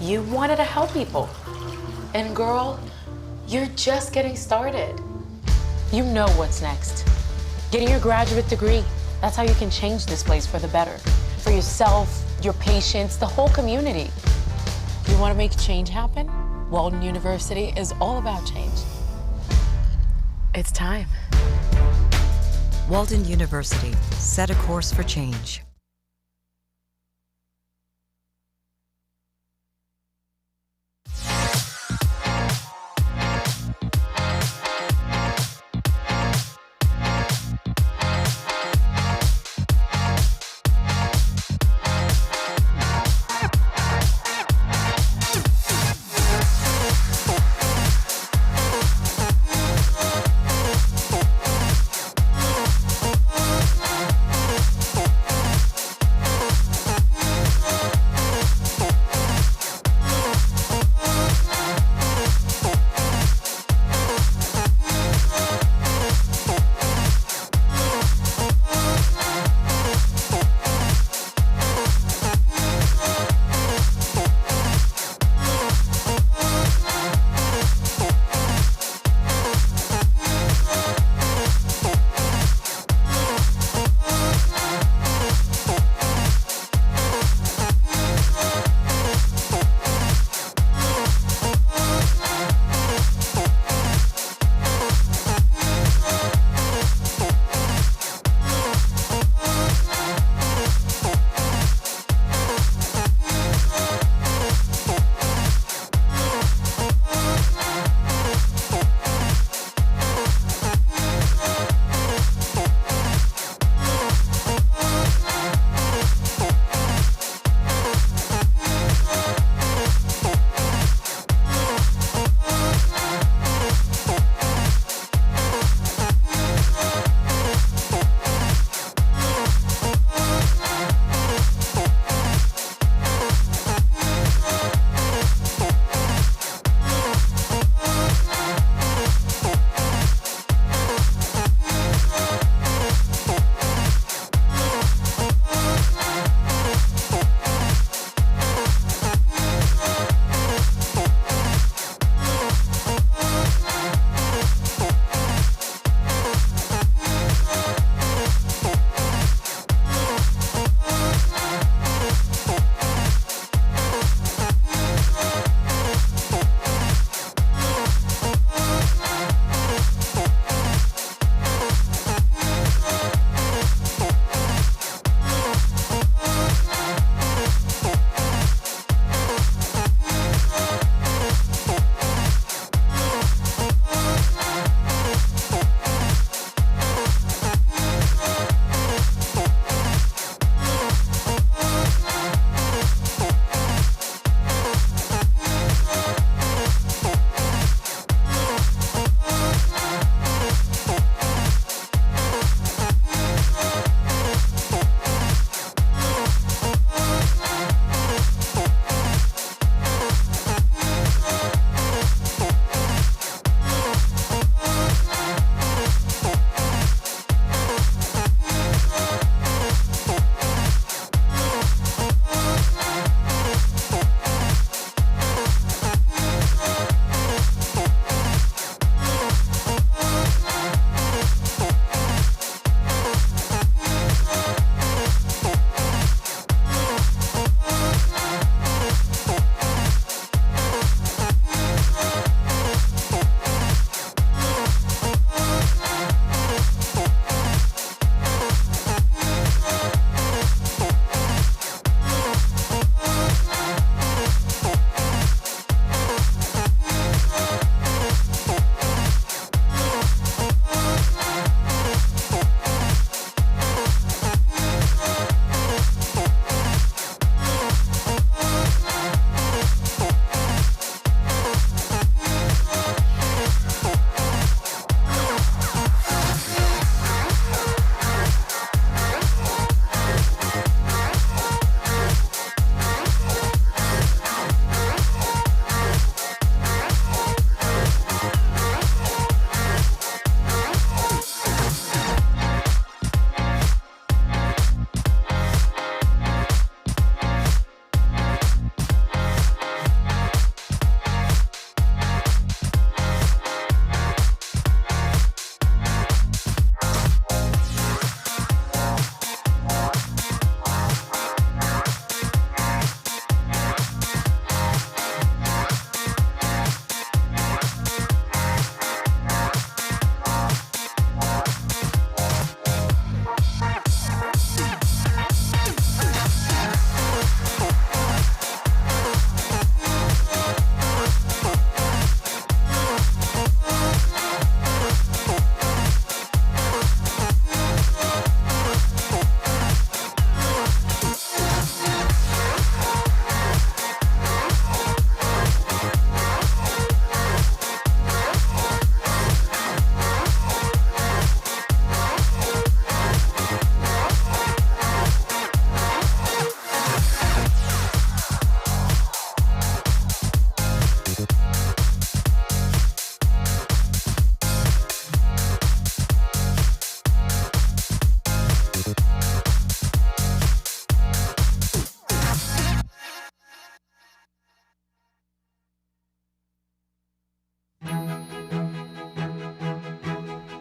You wanted to help people. And girl, you're just getting started. You know what's next. Getting your graduate degree. That's how you can change this place for the better. For yourself, your patients, the whole community. You want to make change happen? Walden University is all about change. It's time. Walden University, set a course for change.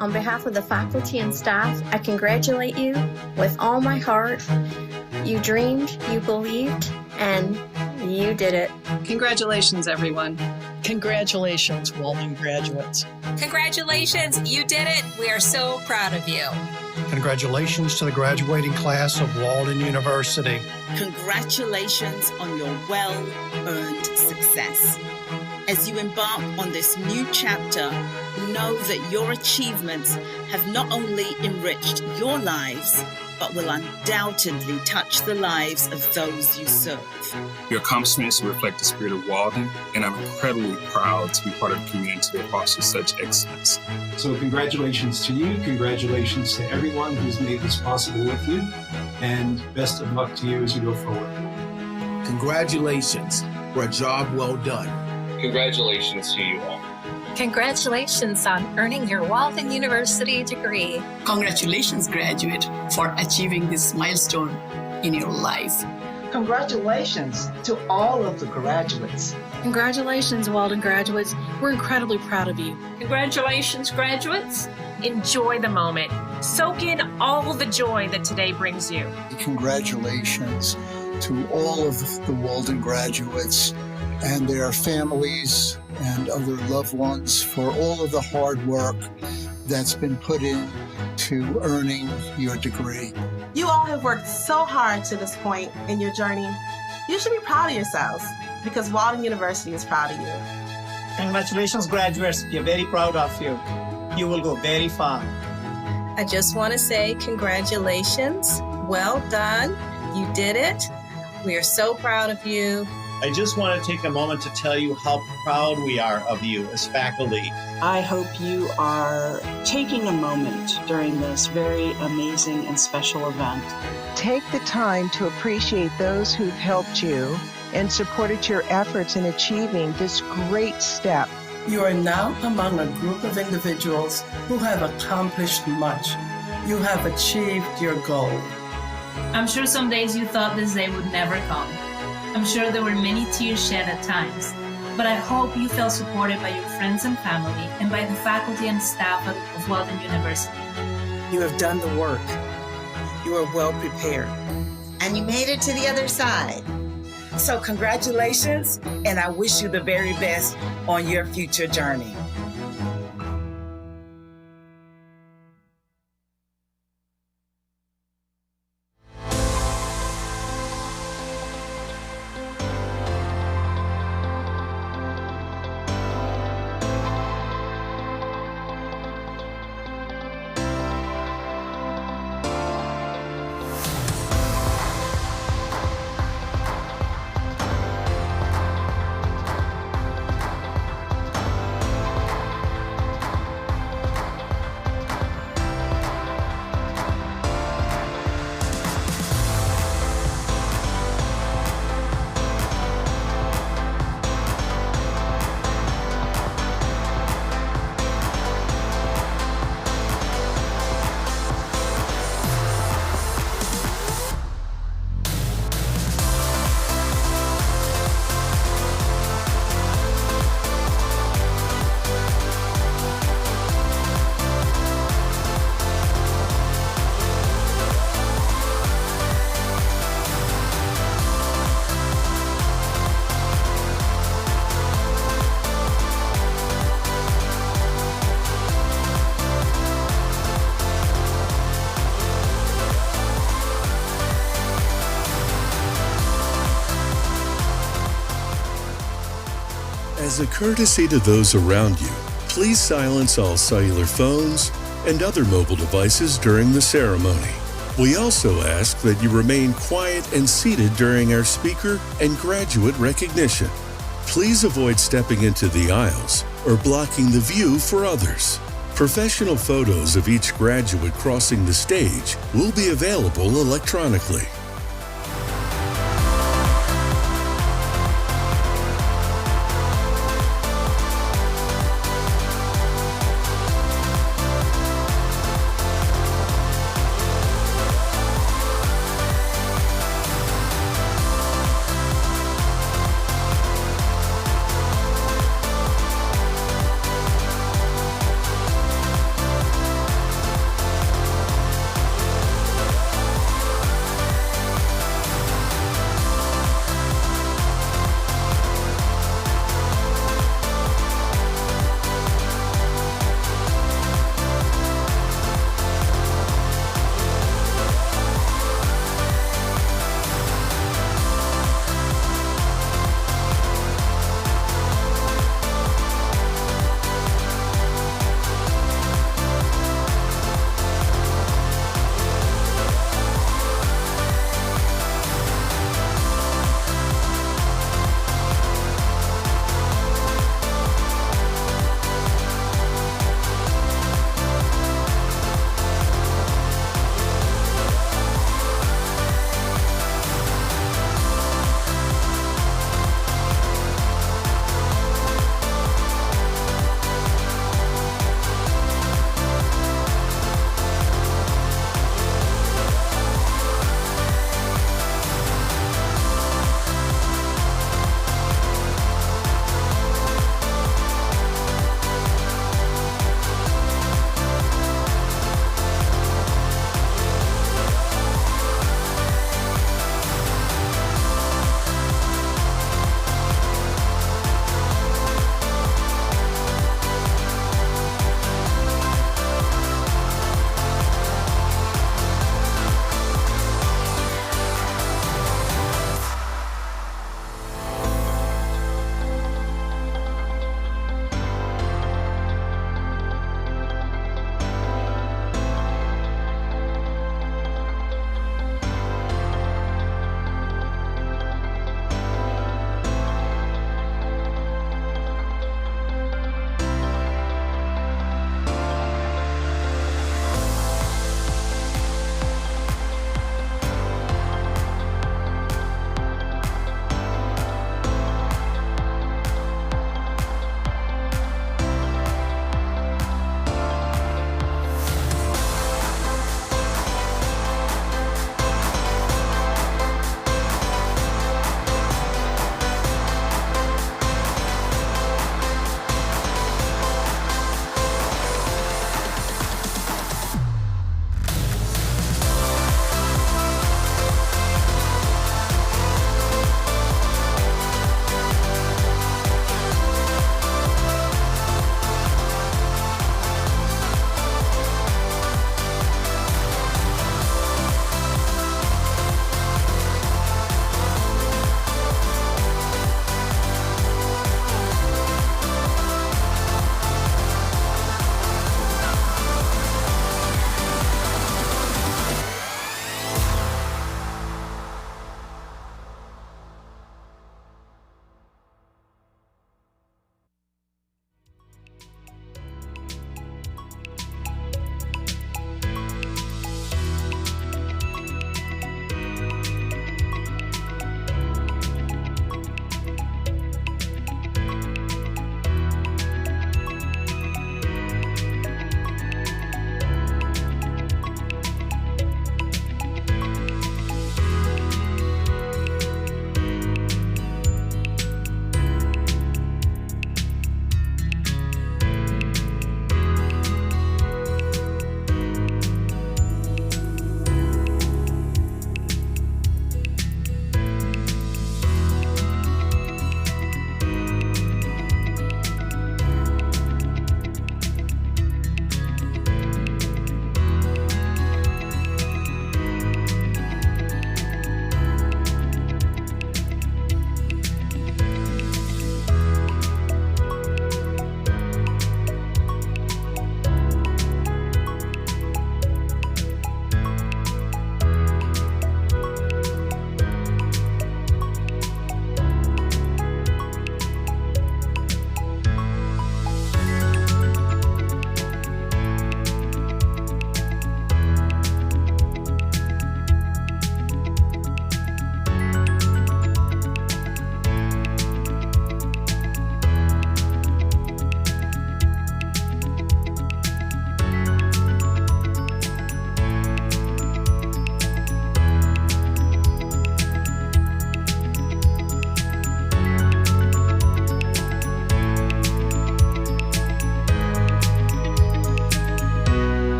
On behalf of the faculty and staff, I congratulate you with all my heart. You dreamed, you believed, and you did it. Congratulations, everyone. Congratulations, Walden graduates. Congratulations, you did it. We are so proud of you. Congratulations to the graduating class of Walden University. Congratulations on your well-earned success. As you embark on this new chapter, know that your achievements have not only enriched your lives, but will undoubtedly touch the lives of those you serve. Your accomplishments reflect the spirit of Walden, and I'm incredibly proud to be part of a community that fosters such excellence. So congratulations to you, congratulations to everyone who's made this possible with you, and best of luck to you as you go forward. Congratulations for a job well done. Congratulations to you all. Congratulations on earning your Walden University degree. Congratulations, graduate, for achieving this milestone in your life. Congratulations to all of the graduates. Congratulations, Walden graduates. We're incredibly proud of you. Congratulations, graduates. Enjoy the moment. Soak in all the joy that today brings you. Congratulations to all of the Walden graduates and their families and other loved ones for all of the hard work that's been put in to earning your degree. You all have worked so hard to this point in your journey. You should be proud of yourselves because Walden University is proud of you. Congratulations, graduates. We're very proud of you. You will go very far. I just want to say congratulations. Well done. You did it. We are so proud of you. I just want to take a moment to tell you how proud we are of you as faculty. I hope you are taking a moment during this very amazing and special event. Take the time to appreciate those who've helped you and supported your efforts in achieving this great step. You are now among a group of individuals who have accomplished much. You have achieved your goal. I'm sure some days you thought this day would never come. I'm sure there were many tears shed at times, but I hope you felt supported by your friends and family and by the faculty and staff of Walden University. You have done the work. You are well prepared. And you made it to the other side. So congratulations, and I wish you the very best on your future journey. As a courtesy to those around you, please silence all cellular phones and other mobile devices during the ceremony. We also ask that you remain quiet and seated during our speaker and graduate recognition. Please avoid stepping into the aisles or blocking the view for others. Professional photos of each graduate crossing the stage will be available electronically.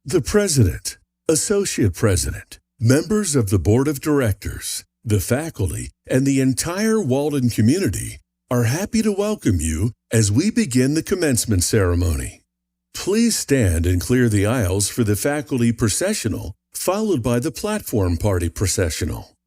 The President, Associate President, members of the Board of Directors, the faculty, and the entire Walden community are happy to welcome you as we begin the commencement ceremony. Please stand and clear the aisles for the faculty processional, followed by the platform party processional.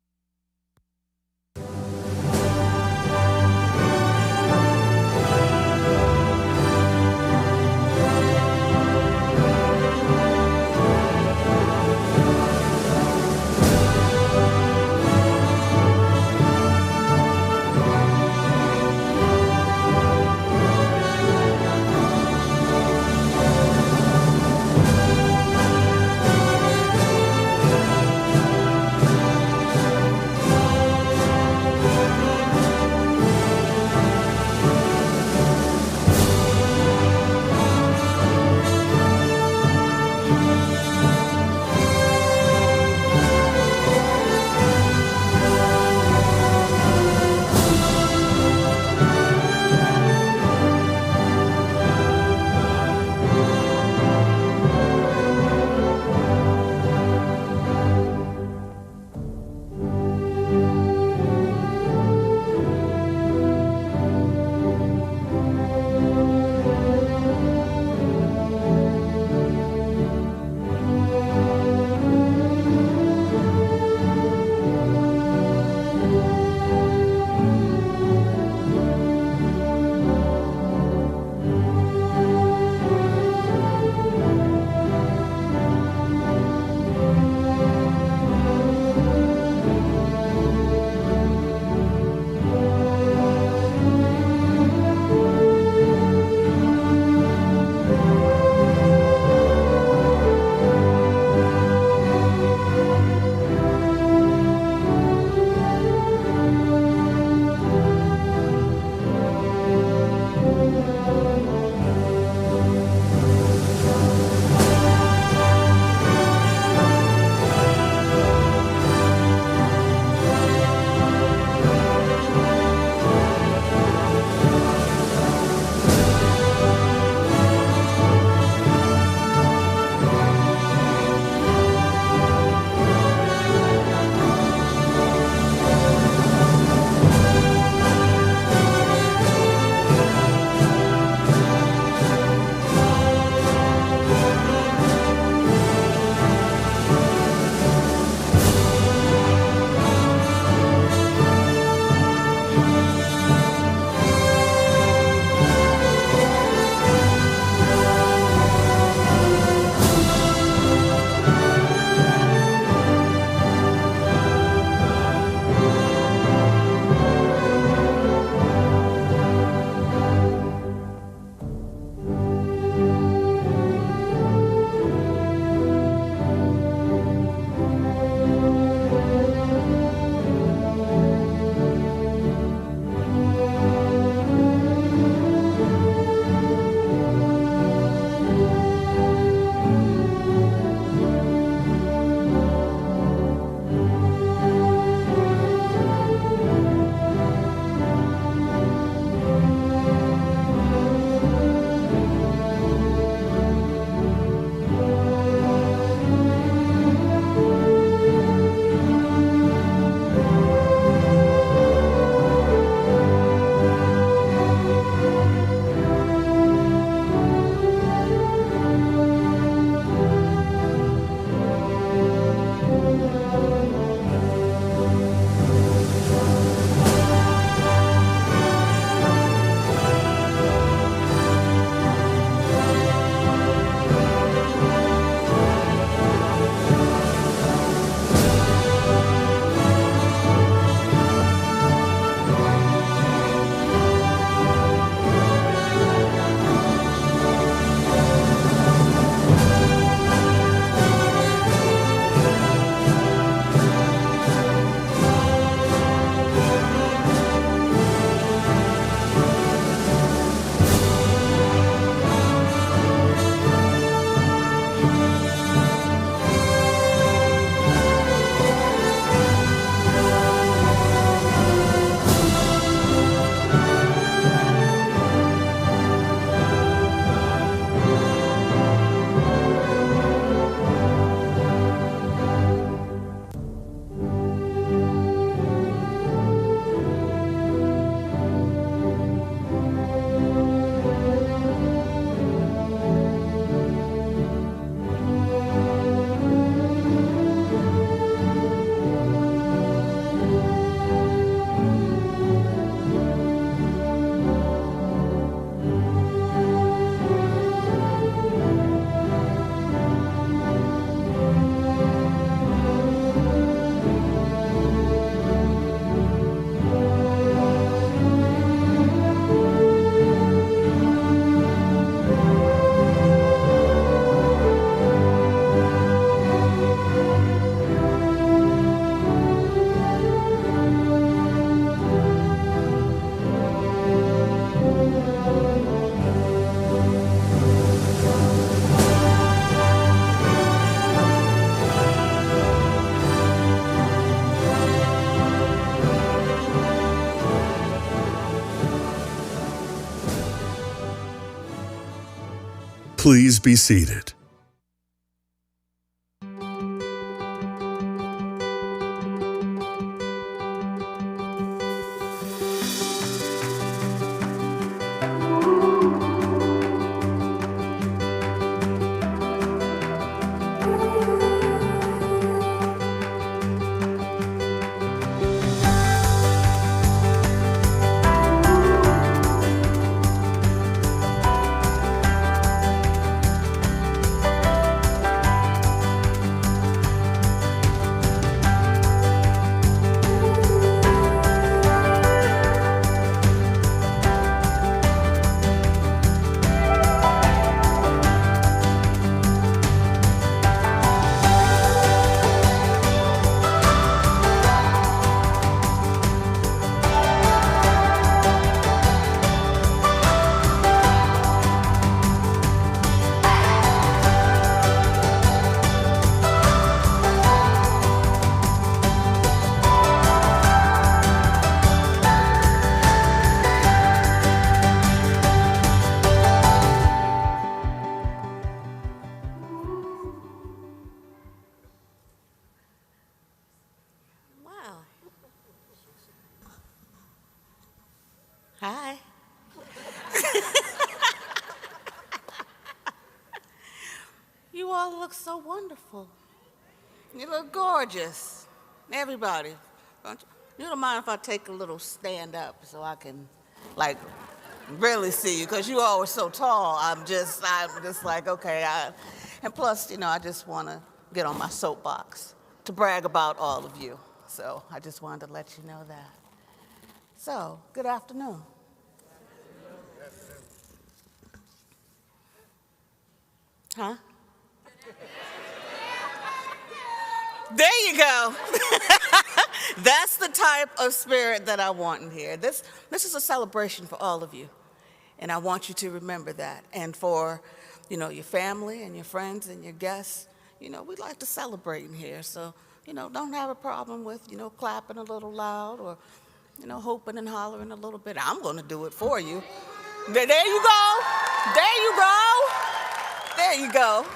Please be seated. Hi. You all look so wonderful. You look gorgeous. Everybody. You don't mind if I take a little stand up so I can, like, really see you? Because you all are so tall. I'm just like, okay. And plus, I just want to get on my soapbox to brag about all of you. So I just wanted to let you know that. So, good afternoon. Huh? There you go. That's the type of spirit that I want in here. This is a celebration for all of you. And I want you to remember that. And for, your family and your friends and your guests, we like to celebrate in here. So, don't have a problem with, clapping a little loud or, hooping and hollering a little bit. I'm going to do it for you. There you go. There you go. There you go.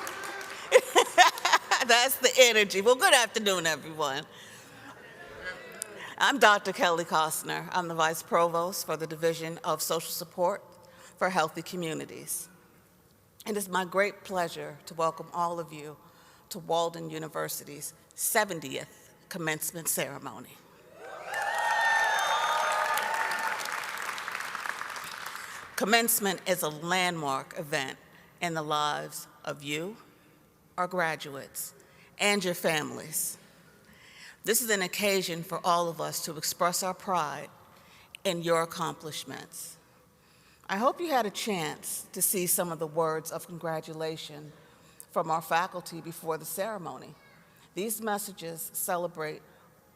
That's the energy. Well, good afternoon, everyone. I'm Dr. Kelly Costner. I'm the Vice Provost for the Division of Social Support for Healthy Communities. And it's my great pleasure to welcome all of you to Walden University's 70th commencement ceremony. Commencement is a landmark event in the lives of you, our graduates, and your families. This is an occasion for all of us to express our pride in your accomplishments. I hope you had a chance to see some of the words of congratulation from our faculty before the ceremony. These messages celebrate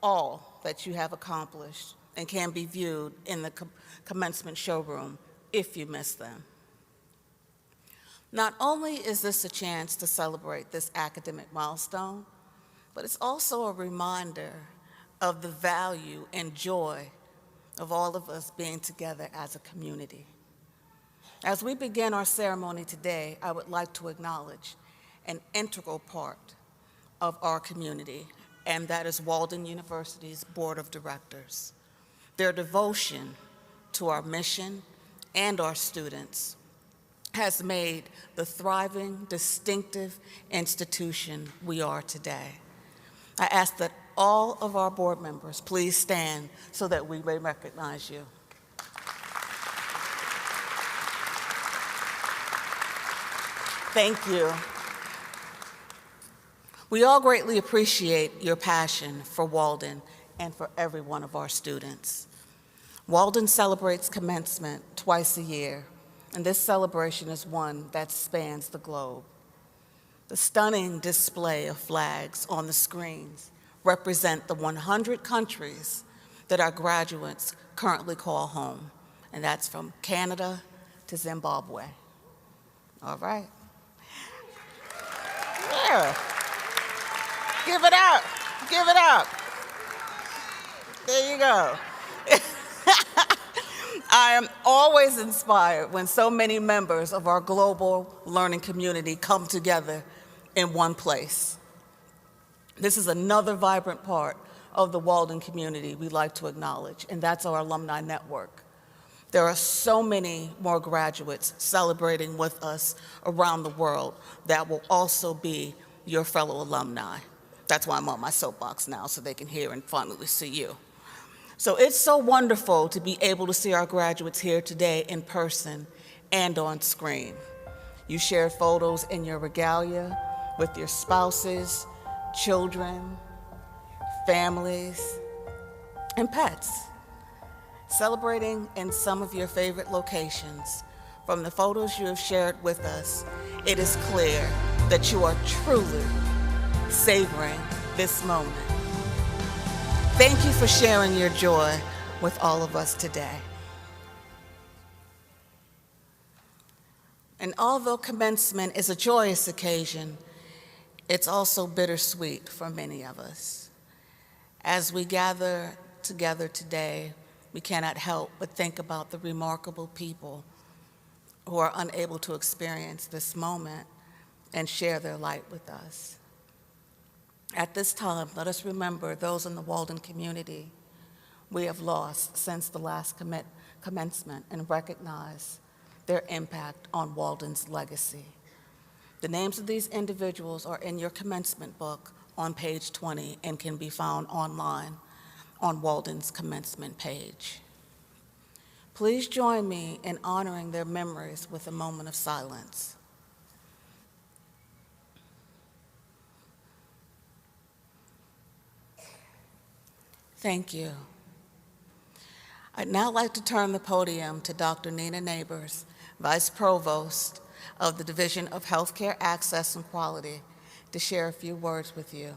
all that you have accomplished and can be viewed in the commencement showroom if you missed them. Not only is this a chance to celebrate this academic milestone, but it's also a reminder of the value and joy of all of us being together as a community. As we begin our ceremony today, I would like to acknowledge an integral part of our community, and that is Walden University's Board of Directors. Their devotion to our mission and our students has made the thriving, distinctive institution we are today. I ask that all of our board members please stand so that we may recognize you. Thank you. We all greatly appreciate your passion for Walden and for every one of our students. Walden celebrates commencement twice a year, and this celebration is one that spans the globe. The stunning display of flags on the screens represent the 100 countries that our graduates currently call home, and that's from Canada to Zimbabwe. All right. Yeah. Give it up. Give it up. There you go. I am always inspired when so many members of our global learning community come together in one place. This is another vibrant part of the Walden community we like to acknowledge, and that's our alumni network. There are so many more graduates celebrating with us around the world that will also be your fellow alumni. That's why I'm on my soapbox now, so they can hear and finally see you. So it's so wonderful to be able to see our graduates here today in person and on screen. You shared photos in your regalia with your spouses, children, families, and pets. Celebrating in some of your favorite locations. From the photos you have shared with us, it is clear that you are truly savoring this moment. Thank you for sharing your joy with all of us today. And although commencement is a joyous occasion, it's also bittersweet for many of us. As we gather together today, we cannot help but think about the remarkable people who are unable to experience this moment and share their light with us. At this time, let us remember those in the Walden community we have lost since the last commencement and recognize their impact on Walden's legacy. The names of these individuals are in your commencement book on page 20 and can be found online on Walden's commencement page. Please join me in honoring their memories with a moment of silence. Thank you. I'd now like to turn the podium to Dr. Nina Neighbors, Vice Provost of the Division of Healthcare Access and Quality, to share a few words with you.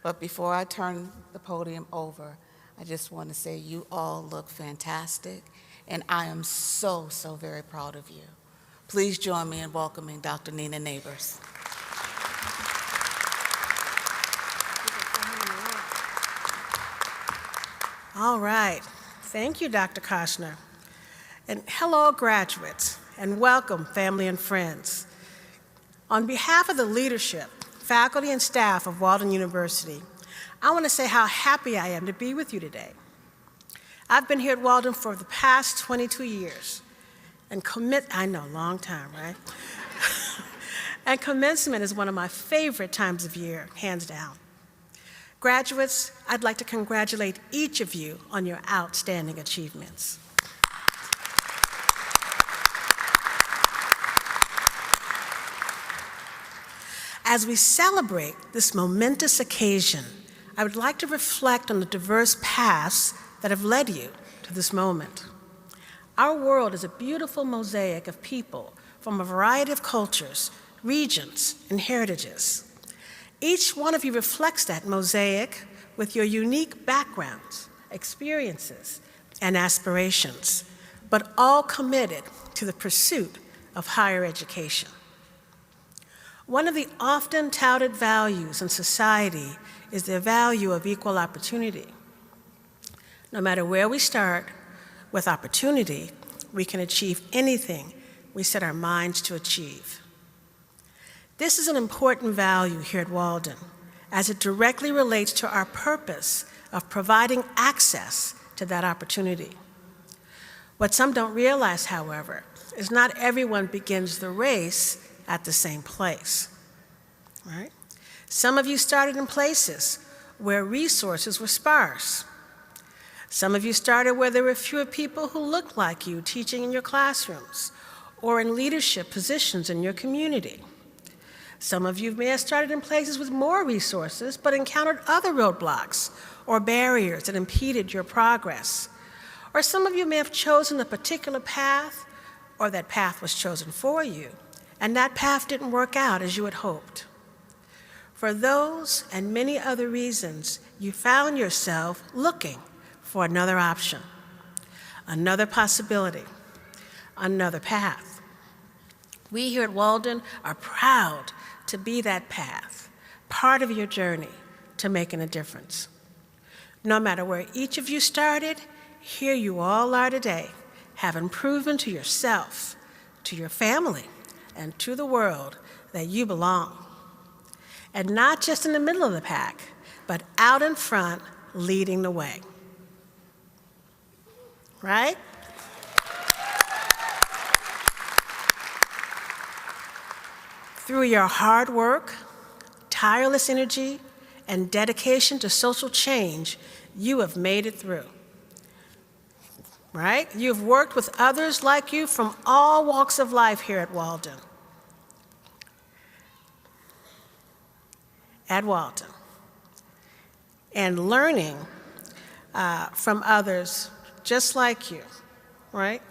But before I turn the podium over, I just want to say you all look fantastic, and I am so, so very proud of you. Please join me in welcoming Dr. Nina Neighbors. All right. Thank you, Dr. Koshner. And hello, graduates, and welcome, family and friends. On behalf of the leadership, faculty, and staff of Walden University, I want to say how happy I am to be with you today. I've been here at Walden for the past 22 years, and I know, long time, right? And commencement is one of my favorite times of year, hands down. Graduates, I'd like to congratulate each of you on your outstanding achievements. As we celebrate this momentous occasion, I would like to reflect on the diverse paths that have led you to this moment. Our world is a beautiful mosaic of people from a variety of cultures, regions, and heritages. Each one of you reflects that mosaic with your unique backgrounds, experiences, and aspirations, but all committed to the pursuit of higher education. One of the often touted values in society is the value of equal opportunity. No matter where we start, with opportunity, we can achieve anything we set our minds to achieve. This is an important value here at Walden, as it directly relates to our purpose of providing access to that opportunity. What some don't realize, however, is not everyone begins the race at the same place, right? Some of you started in places where resources were sparse. Some of you started where there were fewer people who looked like you teaching in your classrooms or in leadership positions in your community. Some of you may have started in places with more resources but encountered other roadblocks or barriers that impeded your progress. Or some of you may have chosen a particular path, or that path was chosen for you, and that path didn't work out as you had hoped. For those and many other reasons, you found yourself looking for another option, another possibility, another path. We here at Walden are proud to be that path, part of your journey to making a difference. No matter where each of you started, here you all are today, having proven to yourself, to your family, and to the world that you belong. And not just in the middle of the pack, but out in front, leading the way. Right? Through your hard work, tireless energy, and dedication to social change, you have made it through. Right? You have worked with others like you from all walks of life here at Walden. And learning from others just like you, right?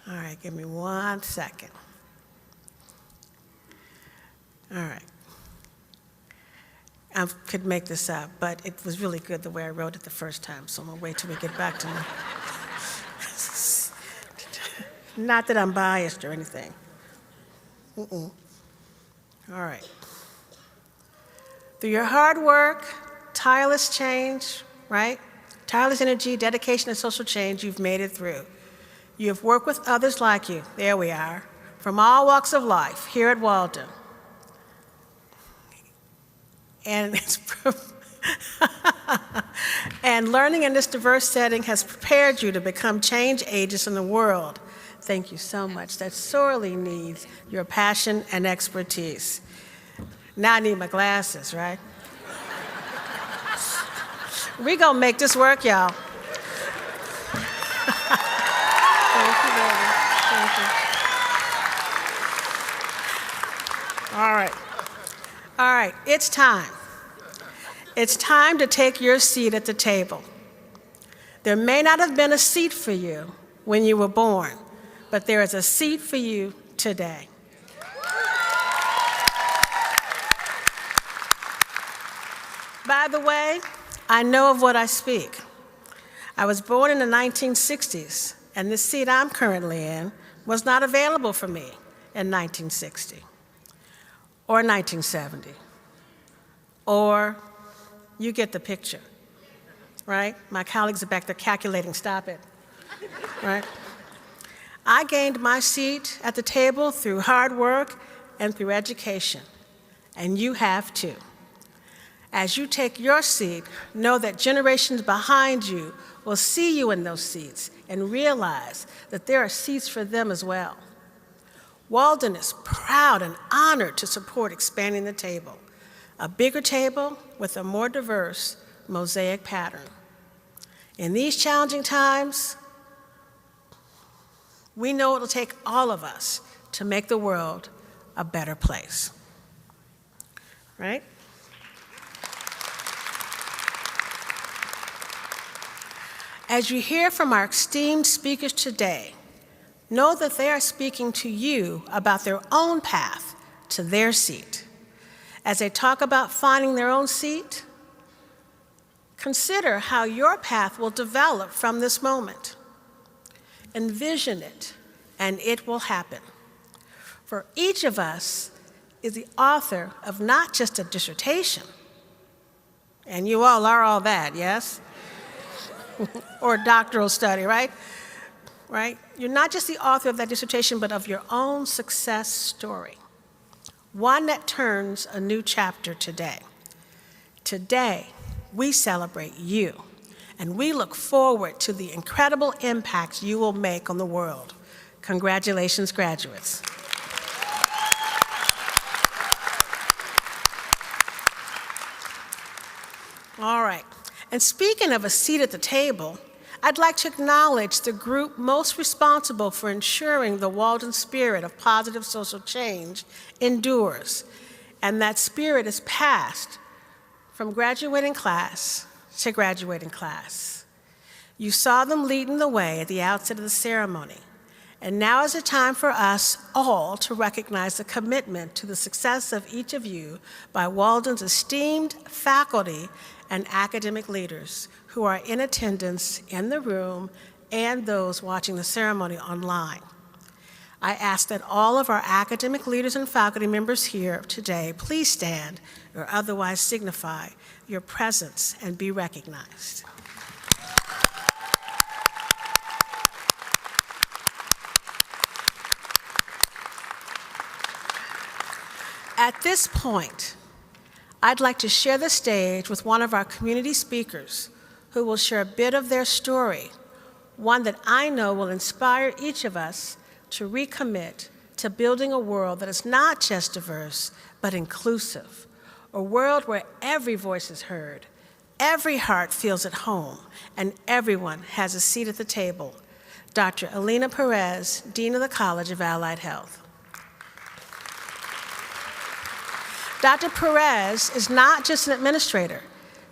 All right, give me 1 second. All right. I could make this up, but it was really good the way I wrote it the first time, so I'm gonna wait till we get back to me. Not that I'm biased or anything. All right. Through your hard work, tireless change, right? Tireless energy, dedication, and social change, you've made it through. You have worked with others like you, there we are, from all walks of life here at Walden. And, and learning in this diverse setting has prepared you to become change agents in the world. Thank you so much. That sorely needs your passion and expertise. Now I need my glasses, right? We gonna make this work, y'all. Thank you, baby. Thank you. All right. All right, it's time. It's time to take your seat at the table. There may not have been a seat for you when you were born, but there is a seat for you today. By the way, I know of what I speak. I was born in the 1960s, and the seat I'm currently in was not available for me in 1960. Or 1970, or you get the picture, right? My colleagues are back there calculating, stop it, right? I gained my seat at the table through hard work and through education, and you have too. As you take your seat, know that generations behind you will see you in those seats and realize that there are seats for them as well. Walden is proud and honored to support expanding the table, a bigger table with a more diverse mosaic pattern. In these challenging times, we know it'll take all of us to make the world a better place, right? As you hear from our esteemed speakers today, know that they are speaking to you about their own path to their seat. As they talk about finding their own seat, consider how your path will develop from this moment. Envision it, and it will happen. For each of us is the author of not just a dissertation, and you all are all that, yes? Or a doctoral study, right? Right? You're not just the author of that dissertation, but of your own success story. One that turns a new chapter today. Today, we celebrate you, and we look forward to the incredible impact you will make on the world. Congratulations, graduates. All right, and speaking of a seat at the table, I'd like to acknowledge the group most responsible for ensuring the Walden spirit of positive social change endures, and that spirit is passed from graduating class to graduating class. You saw them leading the way at the outset of the ceremony, and now is the time for us all to recognize the commitment to the success of each of you by Walden's esteemed faculty and academic leaders who are in attendance in the room and those watching the ceremony online. I ask that all of our academic leaders and faculty members here today please stand or otherwise signify your presence and be recognized. At this point, I'd like to share the stage with one of our community speakers who will share a bit of their story, one that I know will inspire each of us to recommit to building a world that is not just diverse, but inclusive, a world where every voice is heard, every heart feels at home, and everyone has a seat at the table. Dr. Alina Perez, Dean of the College of Allied Health. Dr. Perez is not just an administrator.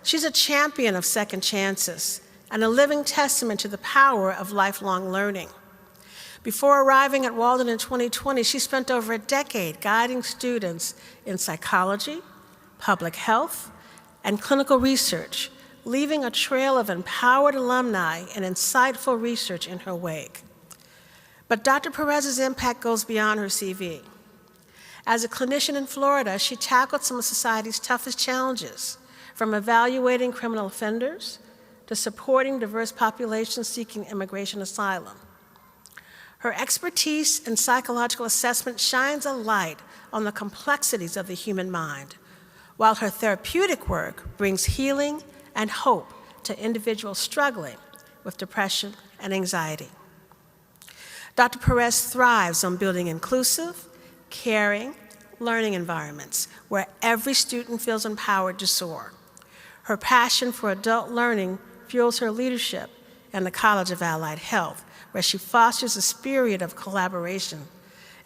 She's a champion of second chances and a living testament to the power of lifelong learning. Before arriving at Walden in 2020, she spent over a decade guiding students in psychology, public health, and clinical research, leaving a trail of empowered alumni and insightful research in her wake. But Dr. Perez's impact goes beyond her CV. As a clinician in Florida, she tackled some of society's toughest challenges, from evaluating criminal offenders to supporting diverse populations seeking immigration asylum. Her expertise in psychological assessment shines a light on the complexities of the human mind, while her therapeutic work brings healing and hope to individuals struggling with depression and anxiety. Dr. Perez thrives on building inclusive, caring, learning environments where every student feels empowered to soar. Her passion for adult learning fuels her leadership in the College of Allied Health, where she fosters a spirit of collaboration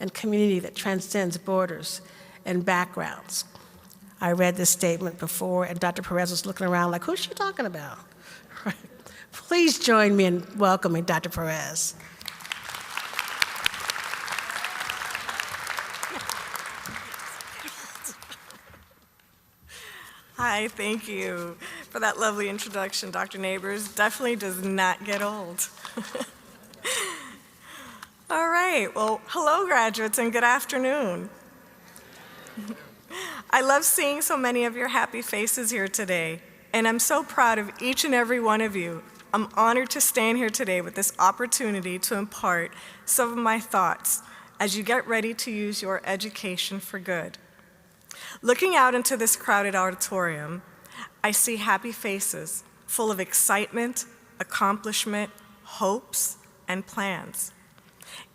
and community that transcends borders and backgrounds. I read this statement before, and Dr. Perez was looking around like, who's she talking about? Please join me in welcoming Dr. Perez. Hi, thank you for that lovely introduction, Dr. Neighbors. Definitely does not get old. All right, well, hello, graduates, and good afternoon. I love seeing so many of your happy faces here today, and I'm so proud of each and every one of you. I'm honored to stand here today with this opportunity to impart some of my thoughts as you get ready to use your education for good. Looking out into this crowded auditorium, I see happy faces full of excitement, accomplishment, hopes, and plans.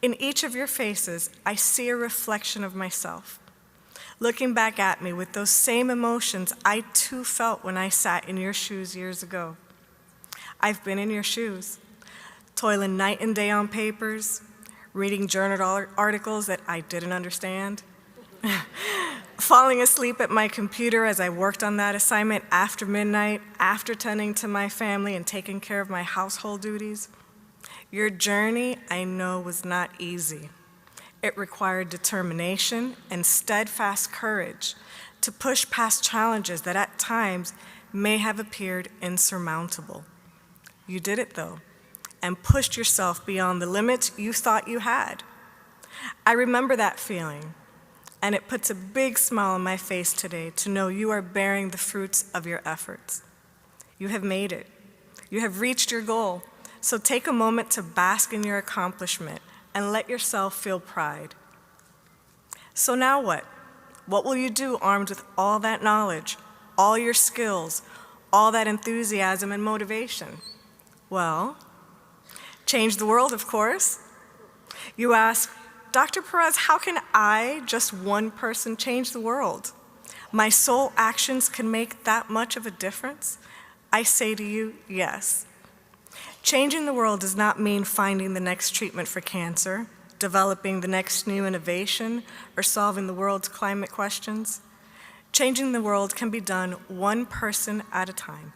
In each of your faces, I see a reflection of myself. Looking back at me with those same emotions I too felt when I sat in your shoes years ago. I've been in your shoes, toiling night and day on papers, reading journal articles that I didn't understand, falling asleep at my computer as I worked on that assignment after midnight, after tending to my family and taking care of my household duties. Your journey, I know, was not easy. It required determination and steadfast courage to push past challenges that at times may have appeared insurmountable. You did it, though, and pushed yourself beyond the limits you thought you had. I remember that feeling, and it puts a big smile on my face today to know you are bearing the fruits of your efforts. You have made it. You have reached your goal, so take a moment to bask in your accomplishment and let yourself feel pride. So now what? What will you do armed with all that knowledge, all your skills, all that enthusiasm and motivation? Well, change the world, of course. You ask, Dr. Perez, how can I, just one person, change the world? My sole actions can make that much of a difference? I say to you, yes. Changing the world does not mean finding the next treatment for cancer, developing the next new innovation, or solving the world's climate questions. Changing the world can be done one person at a time.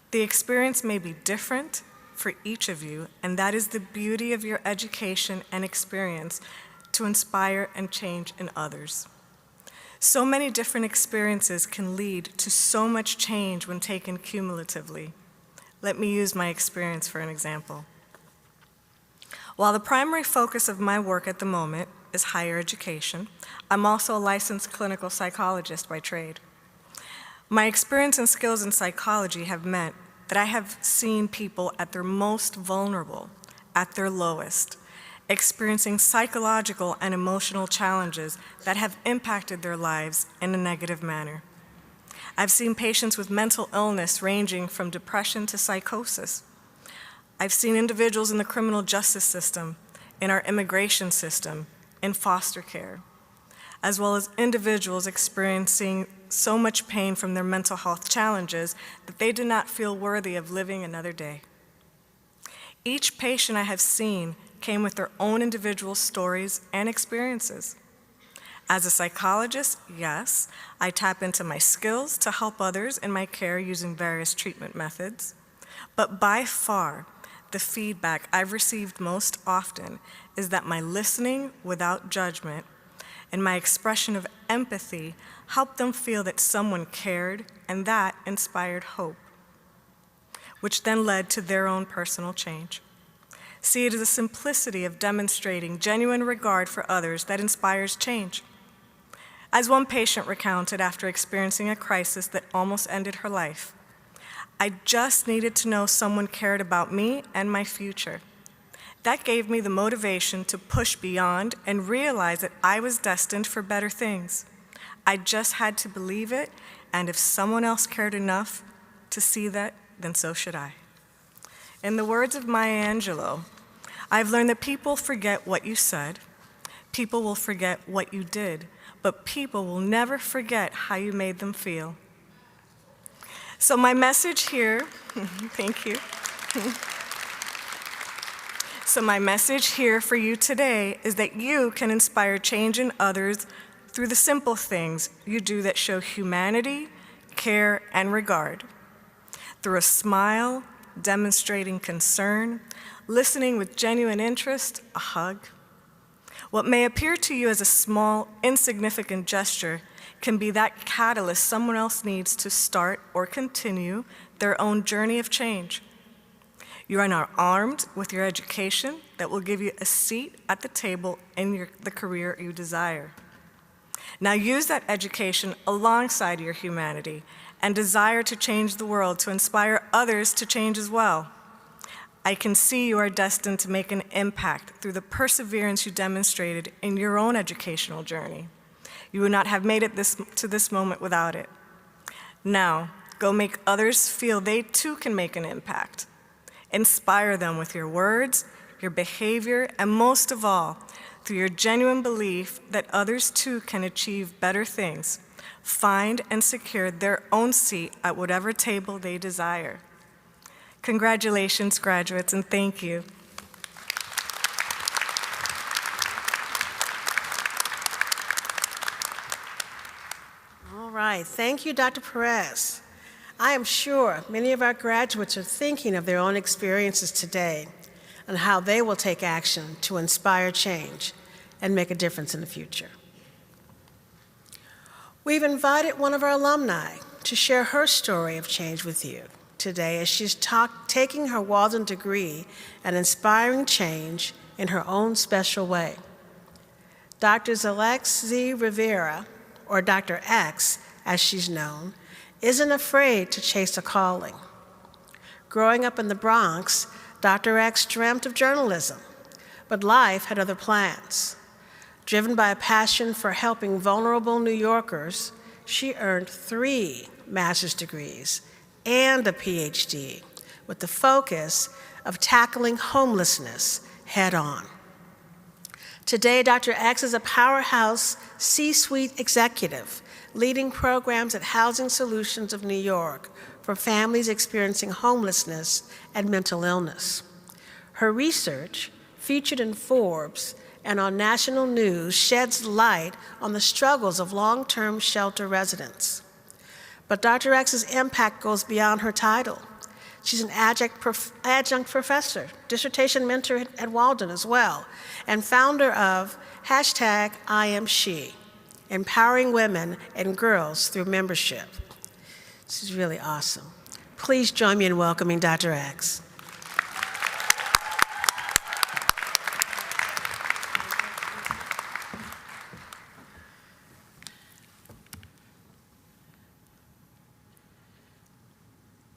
The experience may be different for each of you, and that is the beauty of your education and experience to inspire and change in others. So many different experiences can lead to so much change when taken cumulatively. Let me use my experience for an example. While the primary focus of my work at the moment is higher education, I'm also a licensed clinical psychologist by trade. My experience and skills in psychology have meant that I have seen people at their most vulnerable, at their lowest, experiencing psychological and emotional challenges that have impacted their lives in a negative manner. I've seen patients with mental illness ranging from depression to psychosis. I've seen individuals in the criminal justice system, in our immigration system, in foster care, as well as individuals experiencing so much pain from their mental health challenges that they do not feel worthy of living another day. Each patient I have seen came with their own individual stories and experiences. As a psychologist, yes, I tap into my skills to help others in my care using various treatment methods, but by far, the feedback I've received most often is that my listening without judgment and my expression of empathy helped them feel that someone cared, and that inspired hope, which then led to their own personal change. See, it is the simplicity of demonstrating genuine regard for others that inspires change. As one patient recounted after experiencing a crisis that almost ended her life, I just needed to know someone cared about me and my future. That gave me the motivation to push beyond and realize that I was destined for better things. I just had to believe it, and if someone else cared enough to see that, then so should I. In the words of Maya Angelou, I've learned that people forget what you said, people will forget what you did, but people will never forget how you made them feel. So my message here, thank you. So my message here for you today is that you can inspire change in others through the simple things you do that show humanity, care, and regard. Through a smile, demonstrating concern, listening with genuine interest, a hug. What may appear to you as a small, insignificant gesture can be that catalyst someone else needs to start or continue their own journey of change. You are now armed with your education that will give you a seat at the table in the career you desire. Now use that education alongside your humanity and desire to change the world to inspire others to change as well. I can see you are destined to make an impact through the perseverance you demonstrated in your own educational journey. You would not have made it to this moment without it. Now, go make others feel they too can make an impact. Inspire them with your words, your behavior, and most of all, through your genuine belief that others too can achieve better things, find and secure their own seat at whatever table they desire. Congratulations, graduates, and thank you. All right, thank you, Dr. Perez. I am sure many of our graduates are thinking of their own experiences today and how they will take action to inspire change and make a difference in the future. We've invited one of our alumni to share her story of change with you today as she's taking her Walden degree and inspiring change in her own special way. Dr. Alex Z. Rivera, or Dr. X as she's known, isn't afraid to chase a calling. Growing up in the Bronx, Dr. X dreamt of journalism, but life had other plans. Driven by a passion for helping vulnerable New Yorkers, she earned 3 master's degrees and a PhD with the focus of tackling homelessness head-on. Today, Dr. X is a powerhouse C-suite executive leading programs at Housing Solutions of New York for families experiencing homelessness and mental illness. Her research, featured in Forbes and on national news, sheds light on the struggles of long-term shelter residents. But Dr. X's impact goes beyond her title. She's an adjunct professor, dissertation mentor at Walden as well, and founder of #IamShe, empowering women and girls through membership. This is really awesome. Please join me in welcoming Dr. X.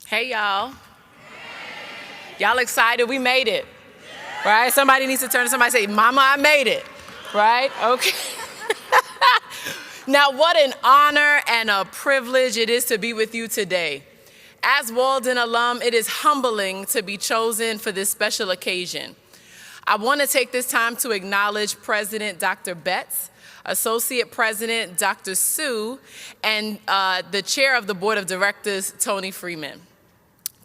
Hey, y'all. Y'all excited? We made it. right? Somebody needs to turn to somebody and say, Mama, I made it, right? Okay. Now, what an honor and a privilege it is to be with you today. As Walden alum, it is humbling to be chosen for this special occasion. I want to take this time to acknowledge President Dr. Betts, Associate President Dr. Sue, and the Chair of the Board of Directors, Tony Freeman.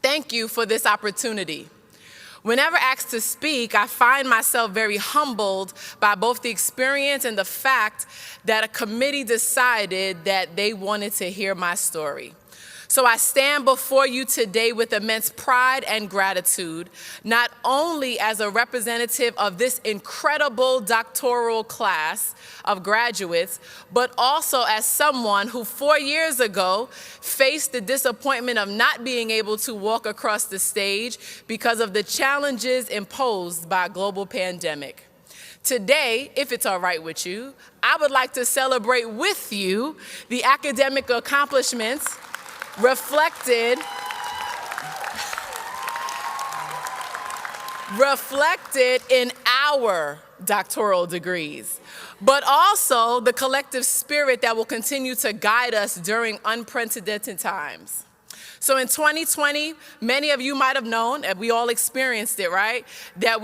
Thank you for this opportunity. Whenever asked to speak, I find myself very humbled by both the experience and the fact that a committee decided that they wanted to hear my story. So I stand before you today with immense pride and gratitude, not only as a representative of this incredible doctoral class of graduates, but also as someone who 4 years ago faced the disappointment of not being able to walk across the stage because of the challenges imposed by a global pandemic. Today, if it's all right with you, I would like to celebrate with you the academic accomplishments reflected in our doctoral degrees, but also the collective spirit that will continue to guide us during unprecedented times. So in 2020, many of you might have known, and we all experienced it, right? That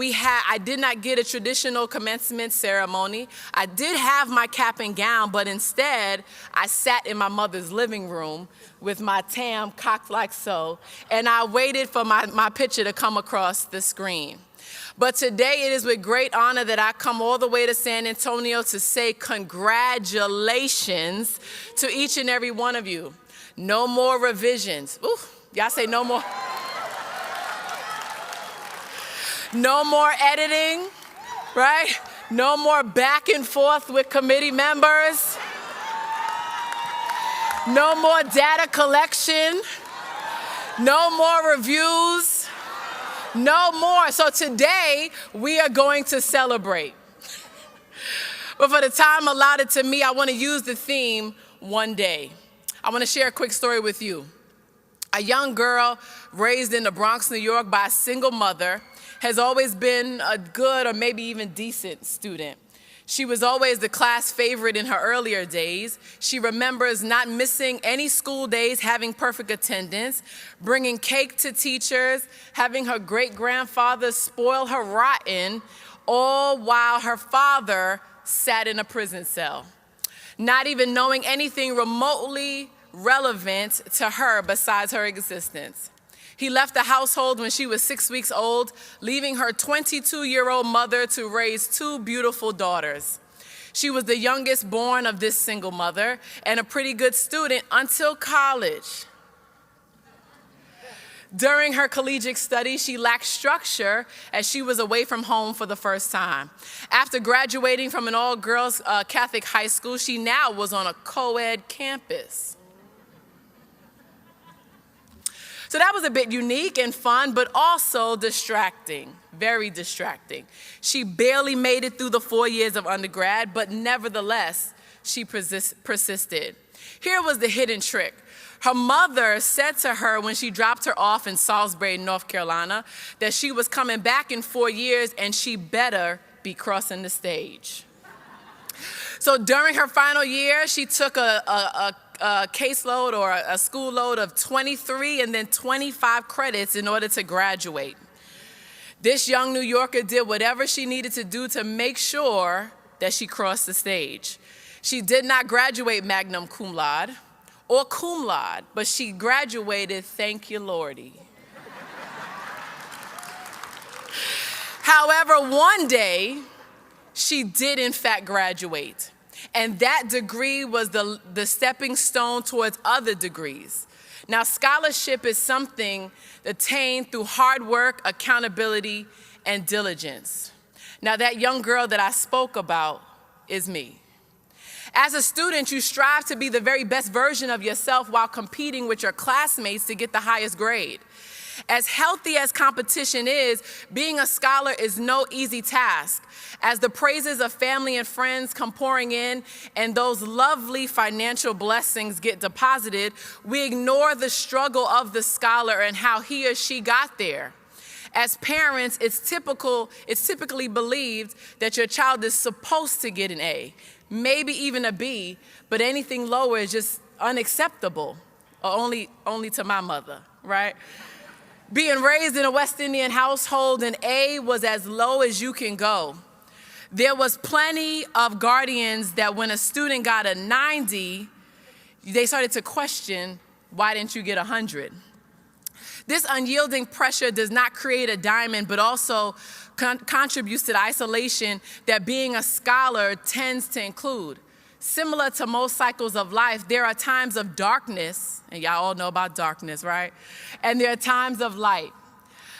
I did not get a traditional commencement ceremony. I did have my cap and gown, but instead, I sat in my mother's living room with my tam cocked like so, and I waited for my picture to come across the screen. But today it is with great honor that I come all the way to San Antonio to say congratulations to each and every one of you. No more revisions. Ooh, y'all say no more. No more editing, right? No more back and forth with committee members. No more data collection. No more reviews. No more. So today, we are going to celebrate. But for the time allotted to me, I want to use the theme, One Day. I want to share a quick story with you. A young girl raised in the Bronx, New York by a single mother has always been a good or maybe even decent student. She was always the class favorite in her earlier days. She remembers not missing any school days, having perfect attendance, bringing cake to teachers, having her great-grandfather spoil her rotten, all while her father sat in a prison cell, not even knowing anything remotely relevant to her besides her existence. He left the household when she was 6 weeks old, leaving her 22-year-old mother to raise 2 beautiful daughters. She was the youngest born of this single mother and a pretty good student until college. During her collegiate studies, she lacked structure as she was away from home for the first time. After graduating from an all-girls Catholic high school, she now was on a co-ed campus. So that was a bit unique and fun, but also distracting, very distracting. She barely made it through the 4 years of undergrad, but nevertheless, she persisted. Here was the hidden trick. Her mother said to her when she dropped her off in Salisbury, North Carolina, that she was coming back in 4 years and she better be crossing the stage. So during her final year, she took a caseload or a school load of 23 and then 25 credits in order to graduate. This young New Yorker did whatever she needed to do to make sure that she crossed the stage. She did not graduate magna cum laude or cum laude, but she graduated, thank you, Lordy. However, one day, she did in fact graduate. And that degree was the stepping stone towards other degrees. Now, scholarship is something attained through hard work, accountability, and diligence. Now, that young girl that I spoke about is me. As a student, you strive to be the very best version of yourself while competing with your classmates to get the highest grade. As healthy as competition is, being a scholar is no easy task. As the praises of family and friends come pouring in and those lovely financial blessings get deposited, we ignore the struggle of the scholar and how he or she got there. As parents, it's typically believed that your child is supposed to get an A, maybe even a B, but anything lower is just unacceptable, or only to my mother, right? Being raised in a West Indian household, an A was as low as you can go. There was plenty of guardians that when a student got a 90, they started to question, why didn't you get 100? This unyielding pressure does not create a diamond, but also contributes to the isolation that being a scholar tends to include. Similar to most cycles of life, there are times of darkness, and y'all all know about darkness, right? And there are times of light.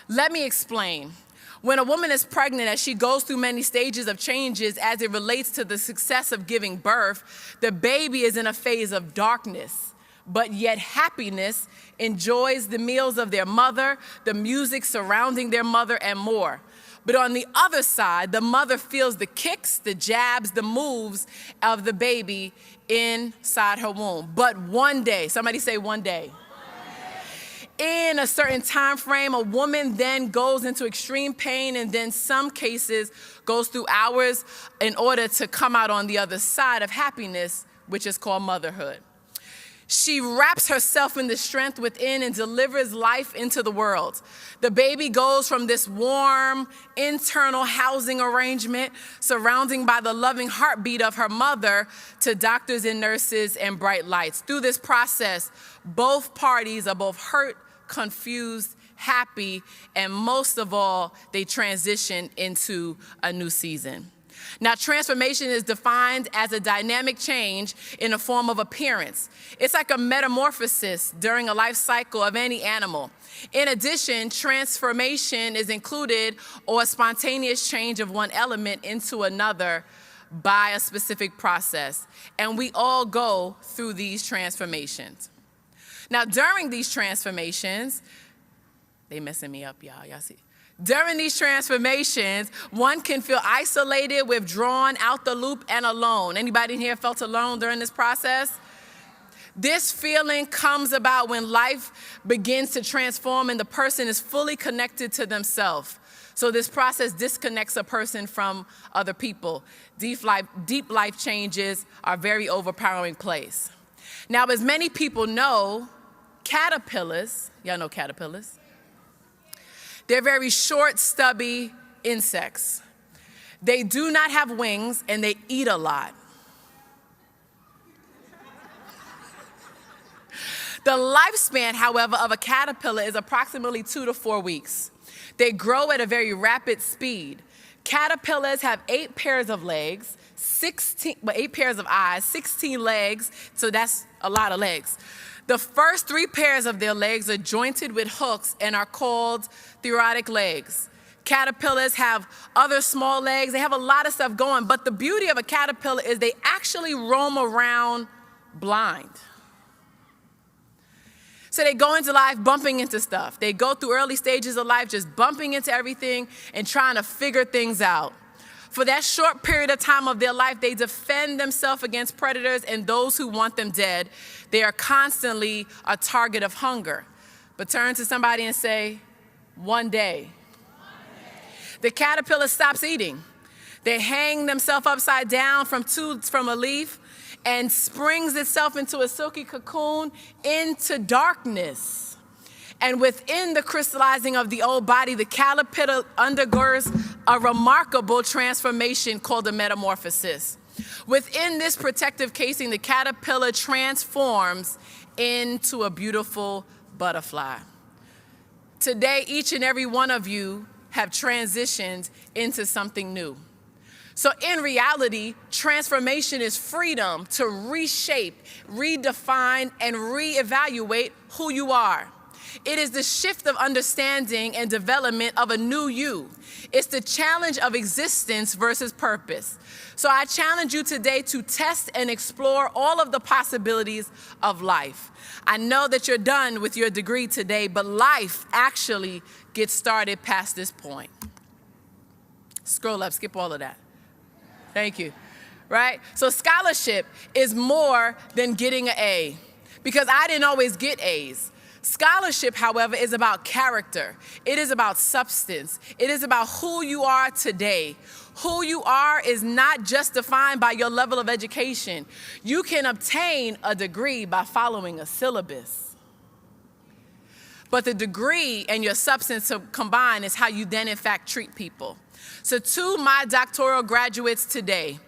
Let me explain. When a woman is pregnant, as she goes through many stages of changes as it relates to the success of giving birth, the baby is in a phase of darkness, but yet happiness, enjoys the meals of their mother, the music surrounding their mother, and more. But on the other side, the mother feels the kicks, the jabs, the moves of the baby inside her womb. But one day, somebody say one day. In a certain time frame, a woman then goes into extreme pain and then some cases goes through hours in order to come out on the other side of happiness, which is called motherhood. She wraps herself in the strength within and delivers life into the world. The baby goes from this warm, internal housing arrangement surrounding by the loving heartbeat of her mother to doctors and nurses and bright lights. Through this process, both parties are both hurt, confused, happy, and most of all, they transition into a new season. Now, transformation is defined as a dynamic change in the form of appearance. It's like a metamorphosis during a life cycle of any animal. In addition, transformation is included or a spontaneous change of one element into another by a specific process. And we all go through these transformations. Now, during these transformations, they messing me up, y'all see. During these transformations, one can feel isolated, withdrawn, out the loop, and alone. Anybody in here felt alone during this process? This feeling comes about when life begins to transform and the person is fully connected to themselves. So this process disconnects a person from other people. Deep life changes are a very overpowering place. Now, as many people know, caterpillars, y'all know caterpillars? They're very short, stubby insects. They do not have wings and they eat a lot. The lifespan, however, of a caterpillar is approximately 2 to 4 weeks. They grow at a very rapid speed. Caterpillars have 8 pairs of legs, 8 pairs of eyes, 16 legs, so that's a lot of legs. The first 3 pairs of their legs are jointed with hooks and are called thoracic legs. Caterpillars have other small legs. They have a lot of stuff going, but the beauty of a caterpillar is they actually roam around blind. So they go into life bumping into stuff. They go through early stages of life just bumping into everything and trying to figure things out. For that short period of time of their life, they defend themselves against predators and those who want them dead. They are constantly a target of hunger. But turn to somebody and say, one day. The caterpillar stops eating. They hang themselves upside down from a leaf and springs itself into a silky cocoon into darkness. And within the crystallizing of the old body, the caterpillar undergoes a remarkable transformation called a metamorphosis. Within this protective casing, the caterpillar transforms into a beautiful butterfly. Today, each and every one of you have transitioned into something new. So in reality, transformation is freedom to reshape, redefine, and reevaluate who you are. It is the shift of understanding and development of a new you. It's the challenge of existence versus purpose. So I challenge you today to test and explore all of the possibilities of life. I know that you're done with your degree today, but life actually gets started past this point. Scroll up, skip all of that. Thank you. Right? So scholarship is more than getting an A, because I didn't always get A's. Scholarship, however, is about character. It is about substance. It is about who you are today. Who you are is not just defined by your level of education. You can obtain a degree by following a syllabus. But the degree and your substance combined is how you then, in fact, treat people. So to my doctoral graduates today,